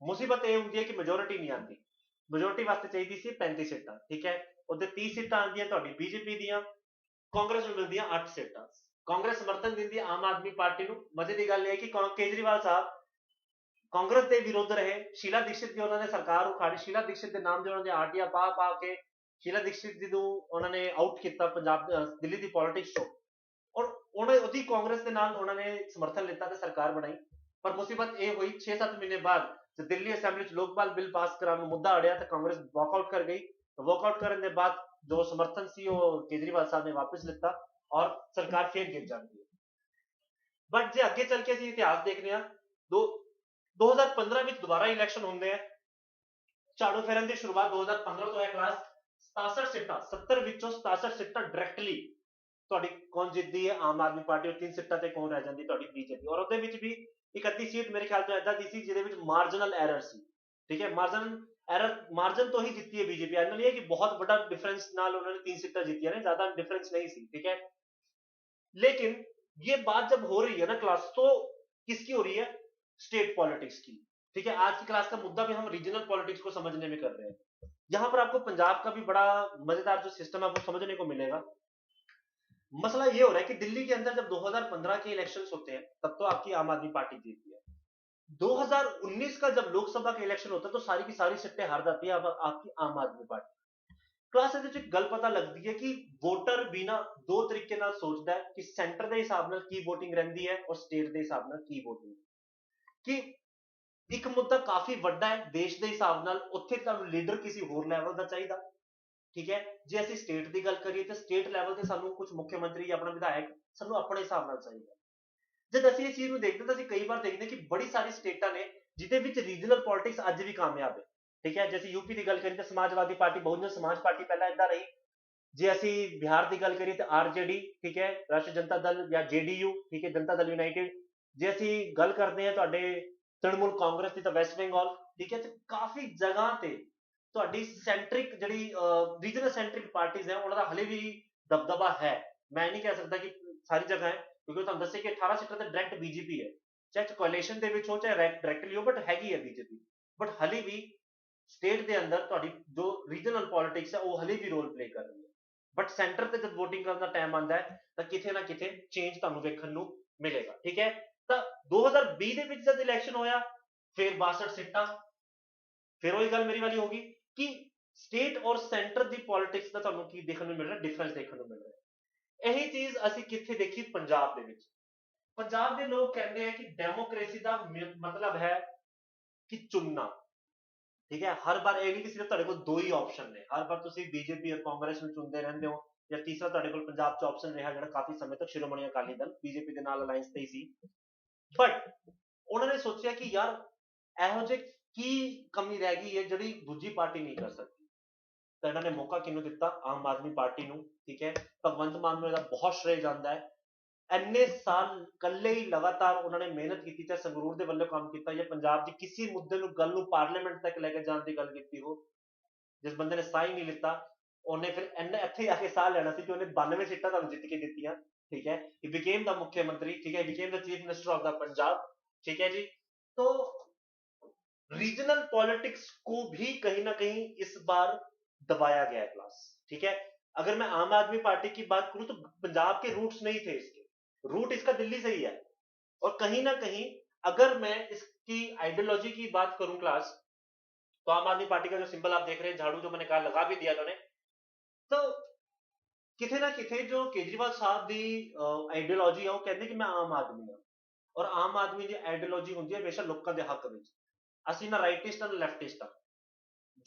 मुसीबत यह होंगी है कि मेजोरिटी नहीं आती, मेजोरिटी वास्ते चाहिए सी 35 सीटां, ठीक है। उधर 30 सीटां आंदियां तुहाडी बीजेपी दियां, कांग्रेस नूं मिलदियां 8 सीटां। कांग्रेस समर्थन दिंदी आम आदमी पार्टी नूं। मजे की गल यह है कि केजरीवाल साहब कांग्रेस के विरुद्ध रहे। शीला दीक्षित की उन्होंने सरकार उखाड़ी, शीला दीक्षित के नाम जो उन्होंने आरटिया पा के शीला दीक्षित जी ਨੂੰ ਉਹਨਾਂ ਨੇ ਆਊਟ ਕੀਤਾ ਪੰਜਾਬ ਦਿੱਲੀ ਦੀ ਪੋਲਿਟਿਕਸ ਤੋਂ, ਔਰ ਉਹਦੀ ਕਾਂਗਰਸ ਦੇ ਨਾਲ ਉਹਨਾਂ ਨੇ ਸਮਰਥਨ ਲਿੱਤਾ ਤੇ ਸਰਕਾਰ ਬਣਾਈ। ਪਰ ਮੁਸੀਬਤ ਇਹ ਹੋਈ 6-7 ਮਹੀਨੇ ਬਾਅਦ ਜਦ ਦਿੱਲੀ ਅਸੈਂਬਲੀ ਚ ਲੋਕਪਾਲ ਬਿੱਲ ਪਾਸ ਕਰਾਉਣ ਨੂੰ ਮੁੱਦਾ ਅੜਿਆ ਤਾਂ ਕਾਂਗਰਸ ਵਾਕਆਊਟ ਕਰ ਗਈ। ਵਾਕਆਊਟ ਕਰਨ ਦੇ ਬਾਅਦ ਜੋ ਸਮਰਥਨ ਸੀ ਉਹ ਕੇਜਰੀਵਾਲ ਸਾਹਿਬ ਨੇ ਵਾਪਸ ਲਿੱਤਾ ਔਰ ਸਰਕਾਰ ਫੇਰ ਗਿਰ ਜਾਂਦੀ ਹੈ। ਬਟ ਜੇ ਅੱਗੇ ਚੱਲ ਕੇ ਅਸੀਂ ਇਤਿਹਾਸ ਦੇਖਦੇ ਹਾਂ, 2015 ਵਿੱਚ ਦੁਬਾਰਾ ਇਲੈਕਸ਼ਨ ਹੁੰਦੇ ਆ। ਝਾੜੂ ਫੇਰਨ ਦੀ ਸ਼ੁਰੂਆਤ 2015 ਤੋਂ ਹੈ। ਕਲਾਸ 67 सीटां, 70 ਵਿੱਚੋਂ 67 सीटां डायरैक्टली ਤੁਹਾਡੀ ਕੌਣ ਜਿੱਤਦੀ ਹੈ? ਆਮ ਆਦਮੀ ਪਾਰਟੀ। और 3 सीटां ਤੇ ਕੌਣ ਰਹਿ ਜਾਂਦੀ? ਤੁਹਾਡੀ ਬੀਜੇਪੀ। ਔਰ ਉਹਦੇ ਵਿੱਚ ਵੀ ਇੱਕ ਅੱਧੀ ਸੀਟ ਮੇਰੇ ਖਿਆਲ ਤੋਂ ਐਦਾਂ ਦੀ ਸੀ ਜਿਹਦੇ ਵਿੱਚ ਮਾਰਜਨਲ ਐਰਰ ਸੀ, ਠੀਕ ਹੈ। ਮਾਰਜਨ ਤੋਂ ਹੀ ਜਿੱਤੀ ਹੈ ਬੀਜੇਪੀ। ਐਨਾ ਨਹੀਂ ਹੈ ਕਿ ਬਹੁਤ ਵੱਡਾ डिफरेंस ਨਾਲ ਉਹਨਾਂ ਨੇ 3 सीटां जीती है, ज्यादा डिफरेंस नहीं सी, ठीक है। लेकिन ये बात जब हो रही है ना क्लास, तो किसकी हो रही है? स्टेट पॉलिटिक्स की, ठीक है। आज की क्लास का मुद्दा भी हम रीजनल पॉलिटिक्स को समझने में कर रहे हैं। यहां पर आपको पंजाब का भी बड़ा मजेदार जो सिस्टम है वो समझने को मिलेगा। मसला ये हो रहा है कि दिल्ली के अंदर जब 2015 के इलेक्शंस होते हैं तब तो आपकी आम आदमी पार्टी जीतती है। 2019 का जब लोकसभा का इलेक्शन होता है तो सारी की सारी सीटें हार जाती है आपकी आम आदमी पार्टी। क्लास ਇਹਦੇ ਚ ਗੱਲ ਪਤਾ ਲੱਗਦੀ ਹੈ ਕਿ ਵੋਟਰ ਵੀ ਨਾ ਦੋ ਤਰੀਕੇ ਨਾਲ ਸੋਚਦਾ ਹੈ ਕਿ ਸੈਂਟਰ ਦੇ ਹਿਸਾਬ ਨਾਲ ਕੀ VOTING ਰਹਿੰਦੀ ਹੈ ਔਰ ਸਟੇਟ ਦੇ ਹਿਸਾਬ ਨਾਲ ਕੀ VOTING, ਕਿ ਇੱਕ ਮੁੱਦਾ ਕਾਫੀ ਵੱਡਾ ਹੈ ਦੇਸ਼ ਦੇ ਹਿਸਾਬ ਨਾਲ, ਉੱਥੇ ਤੁਹਾਨੂੰ ਲੀਡਰ ਕਿਸੇ ਹੋਰ ਲੈਵਲ ਦਾ ਚਾਹੀਦਾ, ਠੀਕ ਹੈ। ਜੇ ਅਸੀਂ ਸਟੇਟ ਦੀ ਗੱਲ ਕਰੀਏ ਤਾਂ ਸਟੇਟ ਲੈਵਲ ਤੇ ਸਾਨੂੰ ਕੁਝ ਮੁੱਖ ਮੰਤਰੀ ਜਾਂ ਆਪਣਾ ਵਿਧਾਇਕ ਸਾਨੂੰ ਆਪਣੇ ਹਿਸਾਬ ਨਾਲ ਚਾਹੀਦਾ। ਜਦ ਅਸੀਂ ਇਸ ਚੀਜ਼ ਨੂੰ ਦੇਖਦੇ ਤਾਂ ਅਸੀਂ ਕਈ ਵਾਰ ਦੇਖਦੇ ਕਿ ਬੜੀ ਸਾਰੀ ਸਟੇਟਾਂ ਨੇ ਜਿਹਦੇ ਵਿੱਚ ਰੀਜਨਲ ਪੋਲਿਟਿਕਸ ਅੱਜ ਵੀ ਕਾਮਯਾਬ ਹੈ, ਠੀਕ ਹੈ। ਜੇ ਅਸੀਂ यूपी ਦੀ ਗੱਲ ਕਰੀਏ ਤਾਂ ਸਮਾਜਵਾਦੀ ਪਾਰਟੀ, ਬਹੁਜਨ ਸਮਾਜ ਪਾਰਟੀ ਪਹਿਲਾਂ ਇੱਦਾਂ ਰਹੀ। ਜੇ ਅਸੀਂ ਬਿਹਾਰ ਦੀ ਗੱਲ ਕਰੀਏ ਤਾਂ RJD, ਠੀਕ ਹੈ, ਰਾਸ਼ਟਰੀ ਜਨਤਾ ਦਲ ਜਾਂ JDU, ਠੀਕ ਹੈ, ਜਨਤਾ ਦਲ ਯੂਨਾਈਟਿਡ। ਜੇ ਅਸੀਂ ਗੱਲ ਕਰਦੇ ਹਾਂ ਤੁਹਾਡੇ ਤ੍ਰਿਣਮੂਲ ਕਾਂਗਰਸ ਦੀ ਤਾਂ ਵੈਸਟ ਬੰਗਾਲ, ਠੀਕ ਹੈ। ਤੇ ਕਾਫੀ ਜਗ੍ਹਾ ਤੇ ਤੁਹਾਡੀ ਸੈਂਟਰਿਕ ਜਿਹੜੀ ਰੀਜਨਲ ਸੈਂਟਰਿਕ ਪਾਰਟੀਆਂ ਹੈ ਉਹਨਾਂ ਦਾ ਹਲੇ ਵੀ ਦਬਦਬਾ ਹੈ। ਮੈਂ ਨਹੀਂ ਕਹਿ ਸਕਦਾ ਕਿ ਸਾਰੀ ਜਗ੍ਹਾ ਹੈ, ਕਿਉਂਕਿ ਤੁਹਾਨੂੰ ਦੱਸਿਆ ਕਿ 18 ਸੀਟਾਂ ਤੇ ਡਾਇਰੈਕਟ BJP ਹੈ, ਚਾਹੇ ਕੋalition ਦੇ ਵਿੱਚ ਹੋ ਚਾਹੇ ਡਾਇਰੈਕਟਲੀ ਹੋ, ਬਟ ਹੈਗੀ ਹੈ BJP। ਬਟ ਹਲੇ ਵੀ ਸਟੇਟ ਦੇ ਅੰਦਰ ਤੁਹਾਡੀ ਜੋ ਰੀਜਨਲ ਪੋਲਿਟਿਕਸ ਹੈ ਉਹ ਹਲੇ ਵੀ ਰੋਲ ਪਲੇ ਕਰ ਰਹੀ ਹੈ। ਬਟ ਸੈਂਟਰ ਤੇ ਜਦ VOTING ਕਰਨ ਦਾ ਟਾਈਮ ਆਉਂਦਾ ਹੈ ਤਾਂ ਕਿਤੇ ਨਾ ਕਿਤੇ ਚੇਂਜ ਤੁਹਾਨੂੰ ਵੇਖਣ ਨੂੰ ਮਿਲੇਗਾ, ਠੀਕ ਹੈ। ਤਾਂ 2020 ਦੇ ਵਿੱਚ ਜਦ ਇਲੈਕਸ਼ਨ ਹੋਇਆ ਫਿਰ 62 ਸੀਟਾਂ, ਫਿਰ ਉਹੀ ਗੱਲ ਮੇਰੀ ਵਾਲੀ ਹੋਗੀ ਕਿ ਸਟੇਟ ਔਰ ਸੈਂਟਰ ਦੀ ਪੋਲਿਟਿਕਸ ਦਾ ਤੁਹਾਨੂੰ ਕੀ ਦੇਖਣ ਨੂੰ ਮਿਲ ਰਿਹਾ, ਡਿਫਰੈਂਸ ਦੇਖਣ ਨੂੰ ਮਿਲ ਰਿਹਾ। ਇਹੀ ਚੀਜ਼ ਅਸੀਂ ਕਿੱਥੇ ਦੇਖੀ, ਪੰਜਾਬ ਦੇ ਵਿੱਚ। ਪੰਜਾਬ ਦੇ ਲੋਕ ਕਹਿੰਦੇ ਆ ਕਿ ਡੈਮੋਕ੍ਰੇਸੀ ਦਾ ਮਤਲਬ ਹੈ ਕਿ ਚੁਣਨਾ, ਠੀਕ ਹੈ। ਹਰ ਵਾਰ ਇਹ ਨਹੀਂ ਕਿ ਸਿਰਫ ਤੁਹਾਡੇ ਕੋਲ ਦੋ ਹੀ ਆਪਸ਼ਨ ਨੇ, ਹਰ ਵਾਰ ਤੁਸੀਂ BJP ਔਰ ਕਾਂਗਰਸ ਨੂੰ ਚੁਣਦੇ ਰਹਿੰਦੇ ਹੋ, ਜਾਂ ਤੀਸਰਾ ਤੁਹਾਡੇ ਕੋਲ ਪੰਜਾਬ ਚ ਆਪਸ਼ਨ ਰਿਹਾ ਜਿਹੜਾ ਕਾਫੀ ਸਮੇਂ ਤੱਕ ਸ਼੍ਰੋਮਣੀ ਅਕਾਲੀ ਦਲ BJP ਦੇ ਨਾਲ ਅਲਾਈਅੰਸ ਤੇ ਹੀ ਸੀ। ਬਟ ਉਹਨਾਂ ਨੇ ਸੋਚਿਆ ਕਿ ਯਾਰ ਇਹੋ ਜਿਹੇ ਕੀ ਕਮੀ ਰਹਿ ਗਈ ਹੈ ਜਿਹੜੀ ਦੂਜੀ ਪਾਰਟੀ ਨਹੀਂ ਕਰ ਸਕਦੀ, ਤਾਂ ਇਹਨਾਂ ਨੇ ਮੌਕਾ ਕਿਹਨੂੰ ਦਿੱਤਾ, ਆਮ ਆਦਮੀ ਪਾਰਟੀ ਨੂੰ, ਠੀਕ ਹੈ। ਭਗਵੰਤ ਮਾਨ ਨੂੰ ਇਹਦਾ ਬਹੁਤ ਸ਼੍ਰੇਅ ਜਾਂਦਾ ਹੈ। ਇੰਨੇ ਸਾਲ ਇਕੱਲੇ ਹੀ ਲਗਾਤਾਰ ਉਹਨਾਂ ਨੇ ਮਿਹਨਤ ਕੀਤੀ, ਚਾਹੇ ਸੰਗਰੂਰ ਦੇ ਵੱਲੋਂ ਕੰਮ ਕੀਤਾ ਜਾਂ ਪੰਜਾਬ ਦੀ ਕਿਸੇ ਮੁੱਦੇ ਨੂੰ ਗੱਲ ਨੂੰ ਪਾਰਲੀਮੈਂਟ ਤੱਕ ਲੈ ਕੇ ਜਾਣ ਦੀ ਗੱਲ ਕੀਤੀ ਹੋ। ਜਿਸ ਬੰਦੇ ਨੇ ਸਾਹ ਹੀ ਨਹੀਂ ਲਿੱਤਾ ਉਹਨੇ ਫਿਰ ਇੱਥੇ ਆ ਕੇ ਸਾਹ ਲੈਣਾ ਸੀ ਕਿ ਉਹਨੇ 92 ਸੀਟਾਂ ਤੁਹਾਨੂੰ ਜਿੱਤ ਕੇ ਦਿੱਤੀਆਂ, ठीक है। he became the मुख्यमंत्री, ठीक है, became the chief minister of the Punjab, ठीक है जी। तो रीजनल पॉलिटिक्स को भी कहीं ना कहीं इस बार दबाया गया है क्लास, ठीक है। अगर मैं आम आदमी पार्टी की बात करूं तो पंजाब के रूट्स नहीं थे, इसके रूट इसका दिल्ली से ही है। और कहीं ना कहीं अगर मैं इसकी आइडियोलॉजी की बात करूं क्लास, तो आम आदमी पार्टी का जो सिंबल आप देख रहे हैं झाड़ू, जो मैंने कहा लगा भी दिया उन्होंने, तो किथे ना किथे जो केजरीवाल साहब की आइडियोलॉजी है वो कहते कि मैं आम आदमी हाँ, और आम आदमी की आइडियोलॉजी होंगी है हमेशा लोगों के हक में। असी ना राइटिस्ट ना लैफ्टिस्ट हाँ,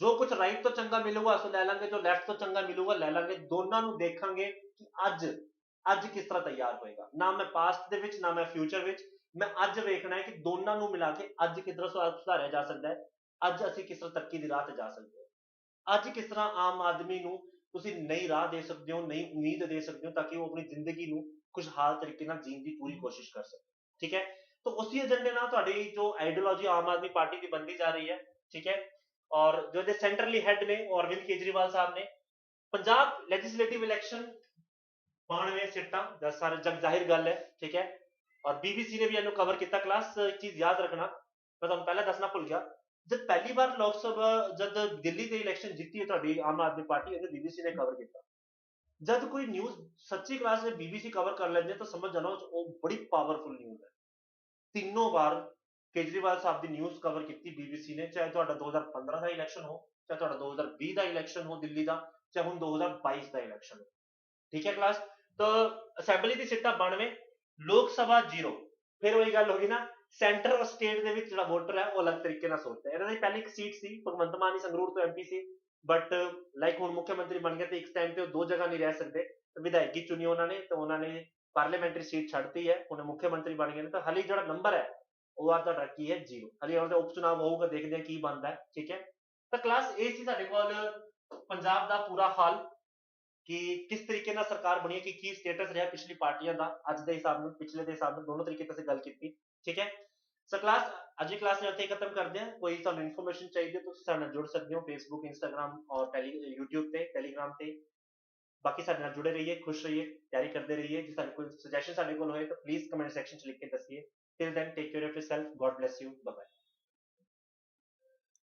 जो कुछ राइट तो चंगा मिलूगा असो लै लांगे, जो लैफ्ट तो चंगा मिलूगा लै लांगे। दोनों नूं देखांगे कि अज अज किस तरह तैयार होएगा, ना मैं पास्ट दे विच ना मैं फ्यूचर विच, मैं अज वेखना है कि दोनों नूं मिला के अज किस तरह सुधारिया जा सकता है, अज असी किस तरह तरक्की की राह ते जा सकते हैं, अज किस तरह आम आदमी नूं ਤੁਸੀਂ नई राह दे सकते हो, नई उम्मीद दे सकते हो, ताकि वो अपनी जिंदगी ਨੂੰ खुशहाल तरीके ਨਾਲ जीने की पूरी कोशिश कर सके, ठीक है। तो उसी एजेंडे ਨਾਲ ਤੁਹਾਡੀ जो आइडियोलॉजी आम आदमी पार्टी की बनती जा रही है, ठीक है। और जो सेंट्रली हेड ने अरविंद केजरीवाल साहब ने पंजाब लेजिस्लेटिव इलेक्शन 92 सीटां सारे जग जाहिर गल है, ठीक है। और BBC ने भी इन्हों कवर किया क्लास। एक चीज याद रखना, मैं तुहानूं पहले दसना भुल गया, जब पहली बार लोक सभा जब दिल्ली के इलेक्शन जीती है तुहाडी आम आदमी पार्टी, इहनूं BBC ने कवर किया। जब कोई न्यूज़ सच्ची क्लास में BBC कवर कर लेंदे तो समझ जाना वो बड़ी पावरफुल न्यूज़ है। तीनों बार केजरीवाल साहब की न्यूज़ कवर की BBC ने, चाहे तुहाडा 2015 का इलेक्शन हो, चाहे तुहाडा 2020 का इलेक्शन हो दिल्ली का, चाहे हुण 2022 का इलेक्शन हो, ठीक है क्लास। तो असैंबली की सीटां 92, लोक सभा 0। फिर वही गल होगी ना, सेंटर और स्टेट ਦੇ ਵਿੱਚ ਜਿਹੜਾ ਵੋਟਰ ਹੈ ਉਹ ਅਲੱਗ ਤਰੀਕੇ ਨਾਲ ਸੋਚਦਾ ਹੈ। ਇਹਨਾਂ ਦੀ ਪਹਿਲੀ ਇੱਕ ਸੀਟ ਸੀ, ਭਗਵੰਤ ਮਾਨ ਹੀ ਸੰਗਰੂਰ ਤੋਂ MP ਸੀ, ਬਟ ਲਾਈਕ ਹੁਣ ਮੁੱਖ ਮੰਤਰੀ ਬਣ ਗਏ ਤੇ ਇੱਕ ਟਾਈਮ ਤੇ ਉਹ ਦੋ ਜਗ੍ਹਾ ਨਹੀਂ ਰਹਿ ਸਕਦੇ, ਵਿਧਾਇਕੀ ਚੁਣੀ ਉਹਨਾਂ ਨੇ ਤੇ ਉਹਨਾਂ ਨੇ ਪਾਰਲੀਮੈਂਟਰੀ ਸੀਟ ਛੱਡਤੀ ਹੈ, ਹੁਣ ਮੁੱਖ ਮੰਤਰੀ ਬਣ ਗਏ ਨੇ। ਤਾਂ ਹਾਲੇ ਜਿਹੜਾ ਨੰਬਰ ਹੈ ਉਹ ਆ ਤੁਹਾਡਾ ਕੀ ਹੈ, 0। ਹਾਲੇ ਉਹਦਾ ਉਪ ਚੁਣਾਵ ਹੋਊਗਾ, ਦੇਖਦੇ ਹਾਂ ਕੀ ਬਣਦਾ ਹੈ, ਠੀਕ ਹੈ। ਤਾਂ ਕਲਾਸ ਇਹ ਸੀ ਸਾਡੇ ਕੋਲ ਪੰਜਾਬ ਦਾ ਪੂਰਾ ਹਾਲ कि किस तरीके ਨਾਲ सरकार बनी है, कि की स्टेटस रहा पिछली पार्टियां का अज के हिसाब में पिछले के हिसाब में, दोनों तरीके से गल की, ठीक है। सो क्लास अज की क्लास में इत्थे खत्म करते हैं। कोई तुहानूं इन्फॉर्मेशन चाहिए तो साडे नाल जुड़ सकते हो फेसबुक, इंस्टाग्राम और यूट्यूब पे, टेलीग्राम पे। बाकी साडे नाल जुड़े रहिए, खुश रहिए, तैयारी करते रहिए। जे साडे कोई सजेशन साडे कोल होए तो प्लीज कमेंट सैक्शन च लिख के दसिए। Till then take care of yourself, God bless you, bye bye.